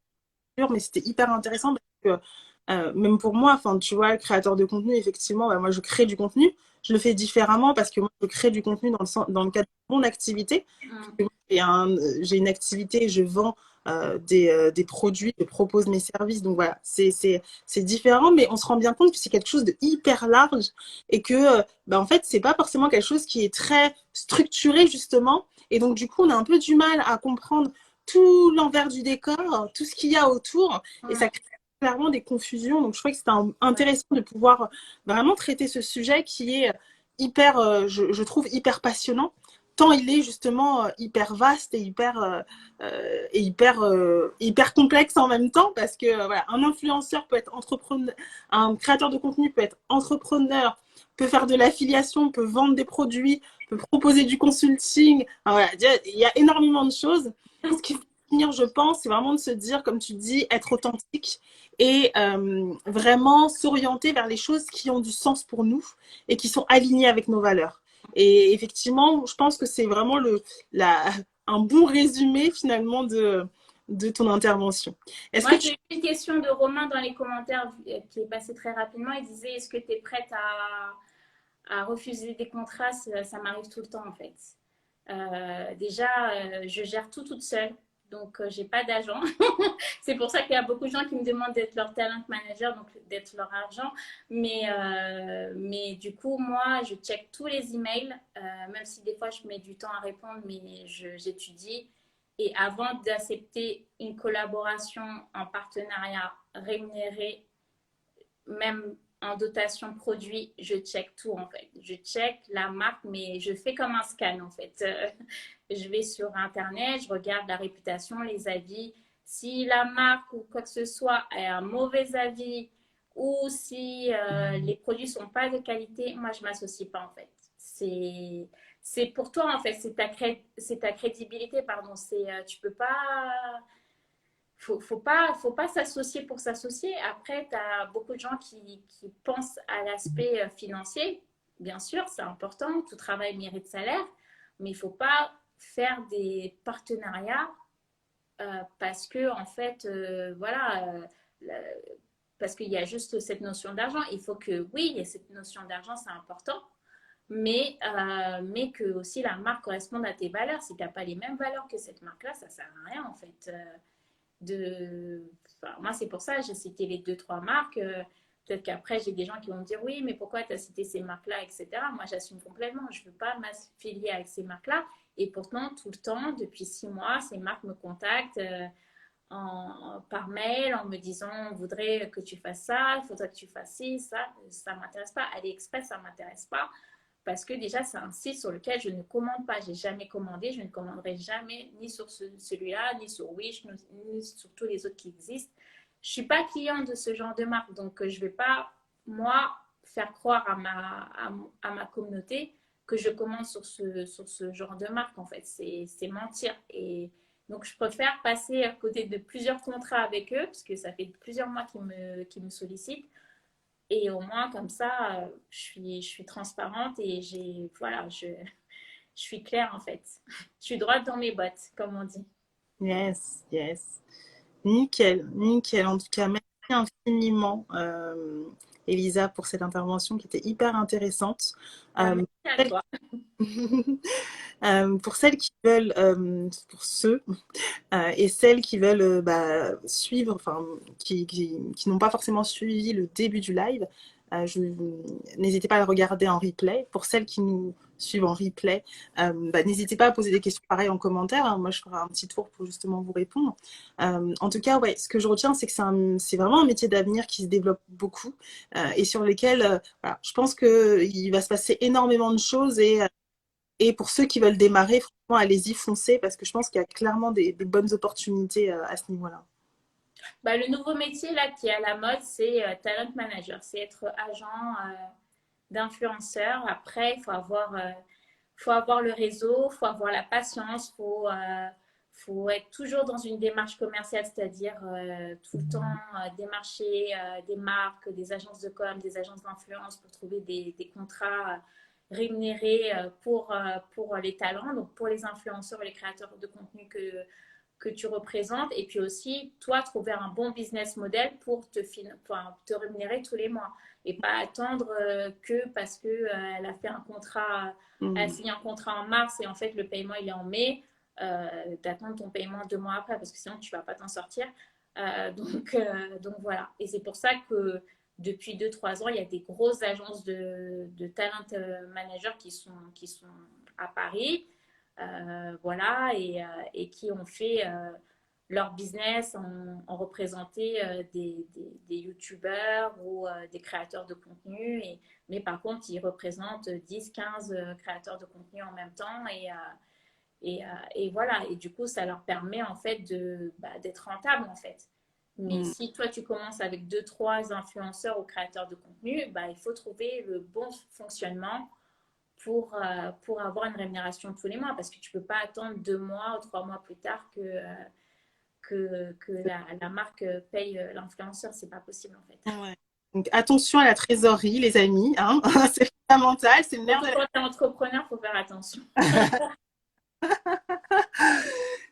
que mais c'était hyper intéressant parce que même pour moi, enfin, tu vois, créateur de contenu, effectivement, bah, moi, je crée du contenu. Je le fais différemment parce que moi, je crée du contenu dans le cadre de mon activité. Mm. J'ai une activité, je vends des produits, je propose mes services. Donc voilà, c'est différent, mais on se rend bien compte que c'est quelque chose de hyper large et que, bah, en fait, c'est pas forcément quelque chose qui est très structuré, justement. Et donc, du coup, on a un peu du mal à comprendre tout l'envers du décor, tout ce qu'il y a autour, et ça Mm. crée clairement des confusions. Donc, je crois que c'était Ouais. intéressant de pouvoir vraiment traiter ce sujet qui est hyper, je trouve, hyper passionnant tant il est justement hyper vaste et hyper complexe en même temps parce que voilà, un influenceur peut être entrepreneur, un créateur de contenu peut être entrepreneur, peut faire de l'affiliation, peut vendre des produits, peut proposer du consulting. Enfin, voilà, il y a énormément de choses. Ce qui faut finir, je pense, c'est vraiment de se dire, comme tu dis, être authentique et vraiment s'orienter vers les choses qui ont du sens pour nous et qui sont alignées avec nos valeurs. Et effectivement, je pense que c'est vraiment la, un bon résumé finalement de ton intervention. Est-ce que Moi, tu... j'ai eu une question de Romain dans les commentaires qui est passée très rapidement. Il disait, est-ce que tu es prête à refuser des contrats? Ça m'arrive tout le temps en fait. Déjà, je gère tout toute seule. Donc, j'ai pas d'agent. C'est pour ça qu'il y a beaucoup de gens qui me demandent d'être leur talent manager, donc d'être leur argent. Mais du coup, moi, je check tous les emails, même si des fois je mets du temps à répondre, mais j'étudie. Et avant d'accepter une collaboration en partenariat rémunéré, même en dotation produit, je check tout en fait. Je check la marque, mais je fais comme un scan en fait. Je vais sur Internet, je regarde la réputation, les avis. Si la marque ou quoi que ce soit a un mauvais avis ou si les produits sont pas de qualité, moi je m'associe pas en fait. C'est pour toi en fait, c'est ta crédibilité pardon. Tu peux pas faut pas s'associer pour s'associer. Après, tu as beaucoup de gens qui pensent à l'aspect financier. Bien sûr, c'est important, tout travail mérite salaire, mais il ne faut pas faire des partenariats parce que, en fait, voilà, parce qu'il y a juste cette notion d'argent. Il faut que, oui, il y a cette notion d'argent, c'est important, mais que aussi la marque corresponde à tes valeurs. Si tu n'as pas les mêmes valeurs que cette marque-là, ça ne sert à rien, en fait. Enfin, moi, c'est pour ça que j'ai cité les deux, trois marques. Peut-être qu'après, j'ai des gens qui vont me dire oui, mais pourquoi tu as cité ces marques-là, etc. Moi, j'assume complètement. Je ne veux pas m'affilier avec ces marques-là. Et pourtant, tout le temps, depuis 6 mois, ces marques me contactent par mail en me disant on voudrait que tu fasses ça, il faudrait que tu fasses ci, ça ne m'intéresse pas. AliExpress, ça ne m'intéresse pas parce que déjà, c'est un site sur lequel je ne commande pas. J'ai jamais commandé, je ne commanderai jamais ni sur celui-là, ni sur Wish, ni sur tous les autres qui existent. Je ne suis pas cliente de ce genre de marque, donc je ne vais pas, moi, faire croire à ma communauté que je commande sur ce genre de marque, en fait. C'est mentir. Et donc, je préfère passer à côté de plusieurs contrats avec eux, parce que ça fait plusieurs mois qu'ils me sollicitent. Et au moins, comme ça, je suis transparente et voilà, je suis claire en fait. Je suis droite dans mes bottes, comme on dit. Yes, yes. Nickel, nickel. En tout cas, merci infiniment, Elisa, pour cette intervention qui était hyper intéressante. Bah, Euh, merci à toi. pour celles qui veulent, pour ceux et celles qui veulent suivre, enfin, qui n'ont pas forcément suivi le début du live, n'hésitez pas à le regarder en replay. Pour celles qui nous suivent en replay, n'hésitez pas à poser des questions pareilles en commentaire. Hein. Moi, je ferai un petit tour pour justement vous répondre. En tout cas, ouais, ce que je retiens, c'est que c'est vraiment un métier d'avenir qui se développe beaucoup et sur lequel voilà, je pense qu'il va se passer énormément de choses et pour ceux qui veulent démarrer, franchement, allez-y, foncez, parce que je pense qu'il y a clairement des bonnes opportunités à ce niveau-là. Bah, le nouveau métier là qui est à la mode, c'est talent manager. C'est être agent d'influenceurs. Après, faut avoir le réseau, faut avoir la patience, faut être toujours dans une démarche commerciale, c'est-à-dire tout le temps démarcher des marques, des agences de com, des agences d'influence pour trouver des contrats rémunérés pour les talents, donc pour les influenceurs et les créateurs de contenu que tu représentes. Et puis aussi, toi, trouver un bon business model pour te rémunérer tous les mois. Et pas attendre que parce qu'elle a fait un contrat, elle a signé un contrat en mars et en fait le paiement il est en mai, d'attendre ton paiement 2 mois après parce que sinon tu vas pas t'en sortir. Donc voilà. Et c'est pour ça que depuis 2-3 ans, il y a des grosses agences de talent managers qui sont à Paris, voilà, et qui ont fait leur business en représenté des youtubeurs ou des créateurs de contenu. Mais par contre, ils représentent 10-15 créateurs de contenu en même temps. Et voilà. Et du coup, ça leur permet en fait d'être rentable en fait. Mais si toi, tu commences avec 2-3 influenceurs ou créateurs de contenu, il faut trouver le bon fonctionnement pour avoir une rémunération tous les mois parce que tu ne peux pas attendre 2 mois ou 3 mois plus tard que la marque paye l'influenceur. C'est pas possible en fait. Ouais. Donc, attention à la trésorerie, les amis. Hein. C'est fondamental. C'est le nerf Surtout de quand tu es entrepreneur, il faut faire attention.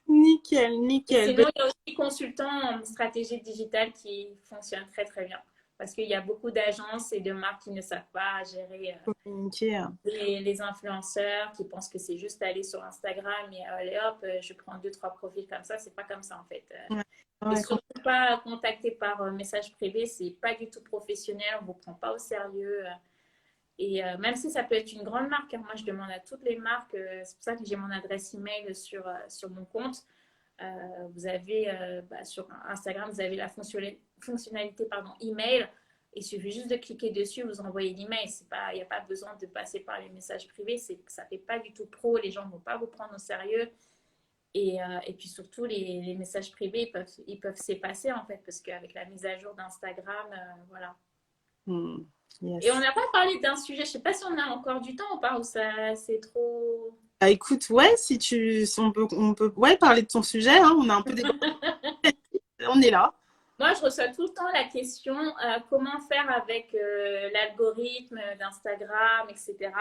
Nickel, Et nickel. sinon, il y a aussi consultants en stratégie digitale qui fonctionnent très très bien. Parce qu'il y a beaucoup d'agences et de marques qui ne savent pas gérer Communiquer. les influenceurs, qui pensent que c'est juste aller sur Instagram et allez hop, je prends 2-3 profils comme ça. C'est pas comme ça en fait. Ouais. Et Ouais, surtout pas contacter par message privé, c'est pas du tout professionnel, on vous prend pas au sérieux. Et même si ça peut être une grande marque, hein, moi je demande à toutes les marques, c'est pour ça que j'ai mon adresse email sur mon compte. Vous avez sur Instagram, vous avez la fonctionnalité email. Il suffit juste de cliquer dessus, vous envoyez l'email. Il n'y a pas besoin de passer par les messages privés. Ça ne fait pas du tout pro. Les gens ne vont pas vous prendre au sérieux. Et puis surtout, les messages privés, ils peuvent s'effacer en fait, parce qu'avec la mise à jour d'Instagram, voilà. Et on yes. n'a pas parlé d'un sujet, je ne sais pas si on a encore du temps ou pas, ou ça c'est trop. Écoute, ouais, si on peut ouais, parler de ton sujet. Hein, on a un peu débordé. On est là. Moi, je reçois tout le temps la question comment faire avec l'algorithme d'Instagram, etc.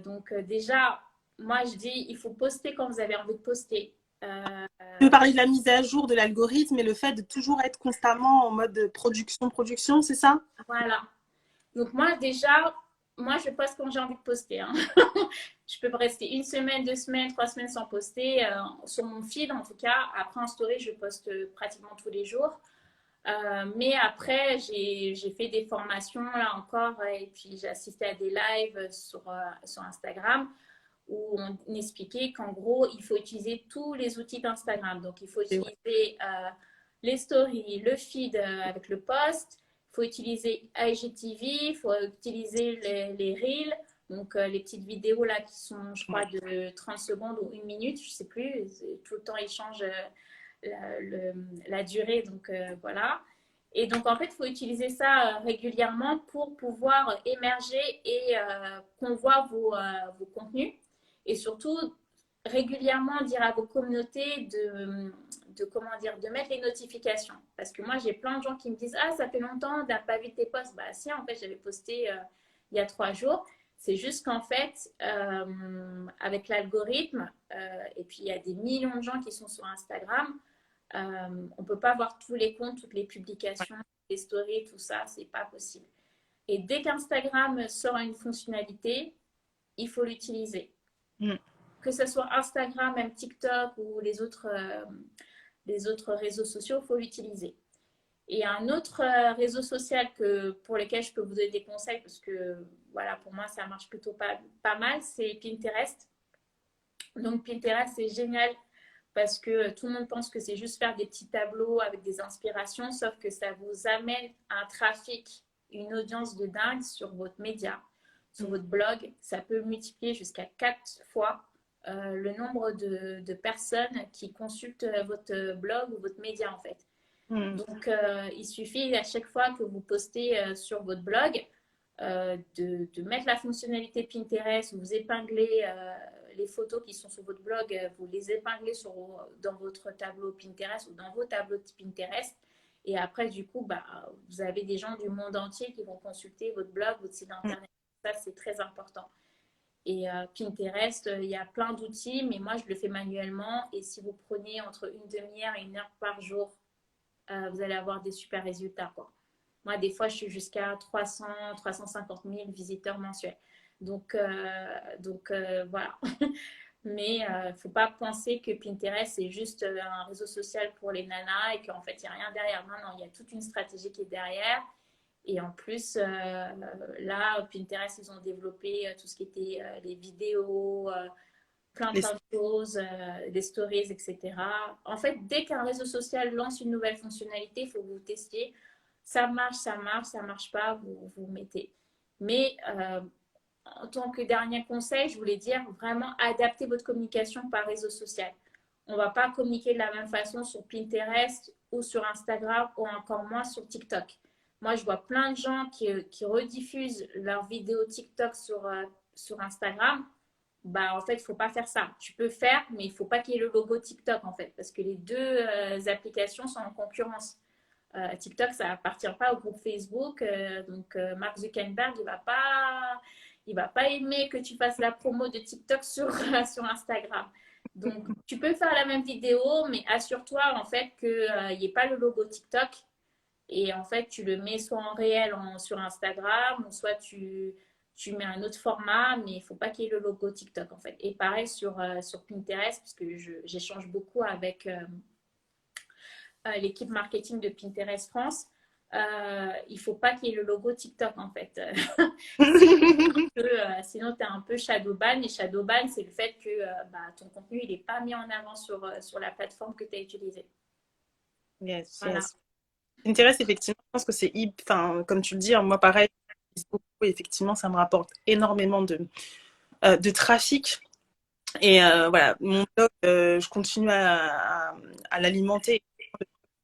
Donc, déjà, moi, je dis il faut poster quand vous avez envie de poster. Tu veux parler de la mise à jour de l'algorithme et le fait de toujours être constamment en mode production, c'est ça? Voilà. Donc, moi, déjà, je poste quand j'ai envie de poster. Hein. Je peux rester 1 semaine, 2 semaines, 3 semaines sans poster sur mon feed, en tout cas. Après, en story, je poste pratiquement tous les jours. Mais après, j'ai fait des formations là encore et puis j'ai assisté à des lives sur Instagram où on expliquait qu'en gros, il faut utiliser tous les outils d'Instagram. Donc, il faut Et ouais. utiliser les stories, le feed avec le post, il faut utiliser IGTV, il faut utiliser les reels, donc les petites vidéos là qui sont, je crois, de 30 secondes ou 1 minute, je ne sais plus, tout le temps ils changent la durée, donc voilà. Et donc, en fait, il faut utiliser ça régulièrement pour pouvoir émerger et qu'on voit vos contenus. Et surtout, régulièrement dire à vos communautés comment dire, de mettre les notifications. Parce que moi, j'ai plein de gens qui me disent ah, ça fait longtemps, tu n'as pas vu tes posts. Bah, si, en fait, j'avais posté il y a 3 jours. C'est juste qu'en fait, avec l'algorithme, et puis il y a des millions de gens qui sont sur Instagram, on ne peut pas voir tous les comptes, toutes les publications, les stories, tout ça, c'est pas possible. Et dès qu'Instagram sort une fonctionnalité, il faut l'utiliser. Que ce soit Instagram, même TikTok ou les autres réseaux sociaux, il faut l'utiliser. Et un autre réseau social pour lequel je peux vous donner des conseils, parce que voilà, pour moi, ça marche plutôt pas mal, c'est Pinterest. Donc Pinterest, c'est génial parce que tout le monde pense que c'est juste faire des petits tableaux avec des inspirations, sauf que ça vous amène un trafic, une audience de dingue sur votre média, sur votre blog. Ça peut multiplier jusqu'à 4 fois le nombre de personnes qui consultent votre blog ou votre média en fait. Donc, il suffit à chaque fois que vous postez sur votre blog, de mettre la fonctionnalité Pinterest, vous épinglez les photos qui sont sur votre blog, vous les épinglez dans votre tableau Pinterest ou dans vos tableaux de Pinterest. Et après, du coup, bah, vous avez des gens du monde entier qui vont consulter votre blog, votre site internet. Ça, c'est très important. Et Pinterest, il y a plein d'outils, mais moi, je le fais manuellement. Et si vous prenez entre une demi-heure et 1 heure par jour, vous allez avoir des super résultats, quoi. Moi, des fois, je suis jusqu'à 300, 350 000 visiteurs mensuels. Donc, voilà. Mais il ne faut pas penser que Pinterest, c'est juste un réseau social pour les nanas et qu'en fait, il n'y a rien derrière. Non, non, il y a toute une stratégie qui est derrière. Et en plus, là, Pinterest, ils ont développé tout ce qui était les vidéos, Les... plein de choses, des stories, etc. En fait, dès qu'un réseau social lance une nouvelle fonctionnalité, il faut que vous testiez. Ça marche pas, vous mettez. Mais en tant que dernier conseil, je voulais dire vraiment adapter votre communication par réseau social. On ne va pas communiquer de la même façon sur Pinterest ou sur Instagram ou encore moins sur TikTok. Moi, je vois plein de gens qui rediffusent leurs vidéos TikTok sur Instagram. Bah, en fait, il ne faut pas faire ça. Tu peux faire, mais il ne faut pas qu'il y ait le logo TikTok, en fait, parce que les deux applications sont en concurrence. TikTok, ça appartient pas au groupe Facebook. Donc, Mark Zuckerberg, il va pas aimer que tu fasses la promo de TikTok sur Instagram. Donc, tu peux faire la même vidéo, mais assure-toi en fait qu'il n'y ait pas le logo TikTok. Et en fait, tu le mets soit en réel sur Instagram, ou soit tu mets un autre format, mais il ne faut pas qu'il y ait le logo TikTok en fait. Et pareil sur Pinterest, parce que j'échange beaucoup avec l'équipe marketing de Pinterest France. Il ne faut pas qu'il y ait le logo TikTok en fait. Sinon, tu es un peu shadowban. Et shadowban, c'est le fait que bah, ton contenu il n'est pas mis en avant sur la plateforme que tu as utilisée. Yes, Voilà. yes. Pinterest, effectivement, je pense que c'est, enfin, comme tu le dis, moi pareil, beaucoup, et effectivement, ça me rapporte énormément de trafic. Et voilà, mon blog, je continue à l'alimenter.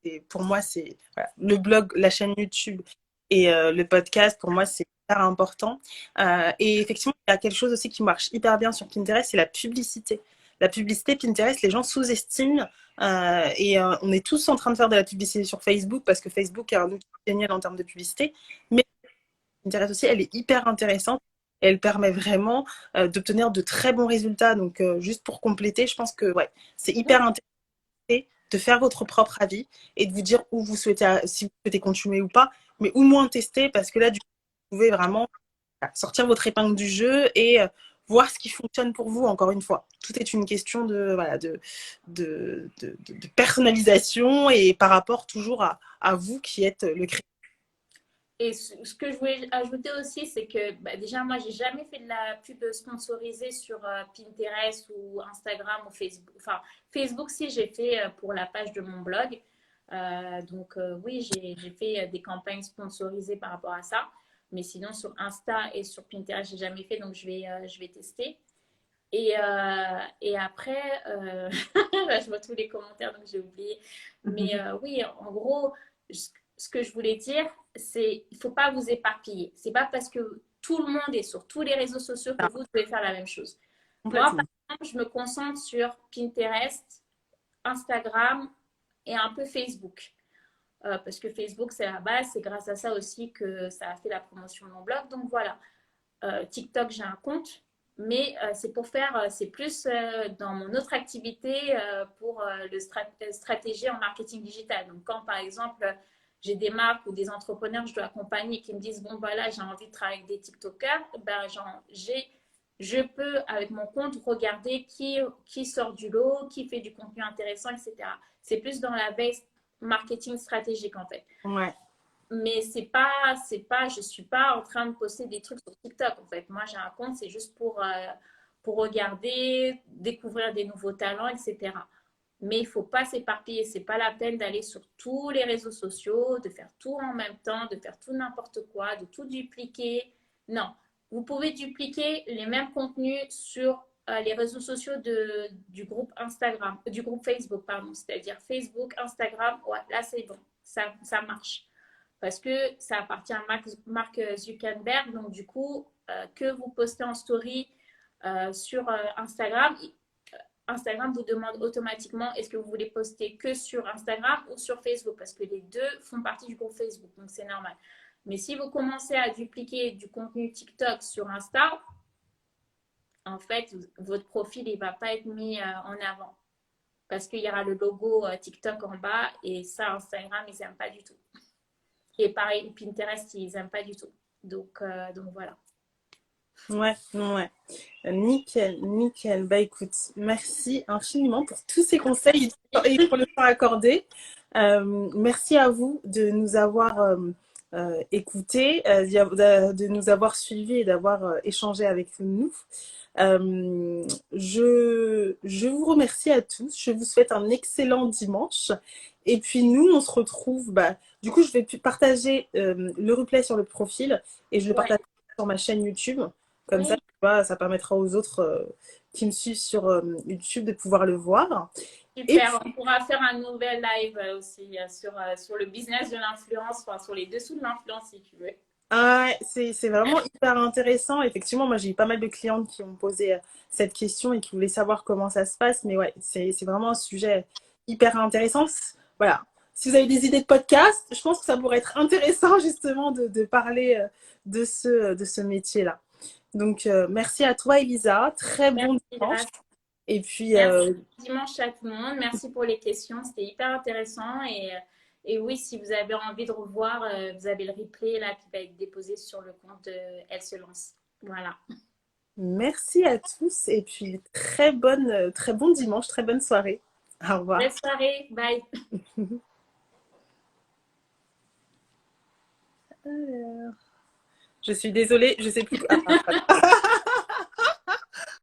Et pour moi, c'est voilà, le blog, la chaîne YouTube et le podcast, pour moi, c'est hyper important. Et effectivement, il y a quelque chose aussi qui marche hyper bien sur Pinterest, c'est la publicité. La publicité, Pinterest, les gens sous-estiment. Et on est tous en train de faire de la publicité sur Facebook parce que Facebook est un outil génial en termes de publicité. Mais Pinterest aussi, elle est hyper intéressante. Elle permet vraiment d'obtenir de très bons résultats. Donc, juste pour compléter, je pense que ouais, c'est hyper intéressant de faire votre propre avis et de vous dire où vous souhaitez, si vous souhaitez continuer ou pas, mais au moins tester parce que là, du coup, vous pouvez vraiment sortir votre épingle du jeu et voir ce qui fonctionne pour vous, encore une fois. Tout est une question voilà, de personnalisation et par rapport toujours à vous qui êtes le créateur. Et ce que je voulais ajouter aussi, c'est que bah, déjà, moi, j'ai jamais fait de la pub sponsorisée sur Pinterest ou Instagram ou Facebook. Enfin, Facebook, si, j'ai fait pour la page de mon blog. Oui, j'ai fait des campagnes sponsorisées par rapport à ça. Mais sinon, sur Insta et sur Pinterest, j'ai jamais fait, donc je vais tester. Et après, là, je vois tous les commentaires, donc j'ai oublié. Mais oui, en gros, ce que je voulais dire, c'est il ne faut pas vous éparpiller. C'est pas parce que tout le monde est sur tous les réseaux sociaux que vous devez faire la même chose. Moi, par Complètement. exemple, je me concentre sur Pinterest, Instagram et un peu Facebook. Parce que Facebook, c'est la base. C'est grâce à ça aussi que ça a fait la promotion de mon blog. Donc voilà. TikTok, j'ai un compte, mais c'est pour faire, c'est plus dans mon autre activité pour le stratégie en marketing digital. Donc, quand par exemple, j'ai des marques ou des entrepreneurs que je dois accompagner qui me disent, bon, voilà, j'ai envie de travailler avec des TikTokers, ben, je peux, avec mon compte, regarder qui sort du lot, qui fait du contenu intéressant, etc. C'est plus dans la veille marketing stratégique, en fait. Ouais. Mais je suis pas en train de poster des trucs sur TikTok en fait. Moi, j'ai un compte, c'est juste pour regarder, découvrir des nouveaux talents, etc. Mais il faut pas s'éparpiller. C'est pas la peine d'aller sur tous les réseaux sociaux, de faire tout en même temps, de faire tout n'importe quoi, de tout dupliquer. Non, vous pouvez dupliquer les mêmes contenus sur les réseaux sociaux du groupe Instagram, du groupe Facebook, pardon. C'est-à-dire Facebook, Instagram, ouais, là c'est bon, ça marche. parce que ça appartient à Mark Zuckerberg. Donc, du coup, que vous postez en story sur Instagram, Instagram vous demande automatiquement est-ce que vous voulez poster que sur Instagram ou sur Facebook parce que les deux font partie du groupe Facebook, donc c'est normal. Mais si vous commencez à dupliquer du contenu TikTok sur Insta, en fait, votre profil ne va pas être mis en avant parce qu'il y aura le logo TikTok en bas et ça, Instagram, ils n'aiment pas du tout. Et pareil, Pinterest, ils n'aiment pas du tout. Donc voilà. Ouais, ouais. Nickel, nickel. Bah écoute, merci infiniment pour tous ces conseils et pour le temps accordé. Merci à vous de nous avoir écoutés, de nous avoir suivis et d'avoir échangé avec nous. Je vous remercie à tous. Je vous souhaite un excellent dimanche. Et puis nous, on se retrouve. Bah, du coup, je vais partager le replay sur le profil et je le Ouais. partage sur ma chaîne YouTube. Comme ça, Oui, tu vois, ça permettra aux autres qui me suivent sur YouTube de pouvoir le voir. Et super. On puis, pourra faire un nouvel live aussi sur le business de l'influence, enfin, sur les dessous de l'influence si tu veux. ah, c'est vraiment hyper intéressant. Effectivement, moi, j'ai eu pas mal de clientes qui ont posé cette question et qui voulaient savoir comment ça se passe. Mais ouais, c'est vraiment un sujet hyper intéressant. Voilà. Si vous avez des idées de podcast, je pense que ça pourrait être intéressant justement de parler de ce métier-là. Donc, merci à toi, Elisa. Très bon Merci, dimanche. Grace. Et puis, Merci. Dimanche à tout le monde. Merci pour les questions. C'était hyper intéressant. Et oui, si vous avez envie de revoir, vous avez le replay là qui va être déposé sur le compte Elle se lance. Voilà. merci à tous. Et puis, très bon dimanche, très bonne soirée. Au Belle revoir. soirée. Bye. Je suis désolée, je sais plus quoi. Ah,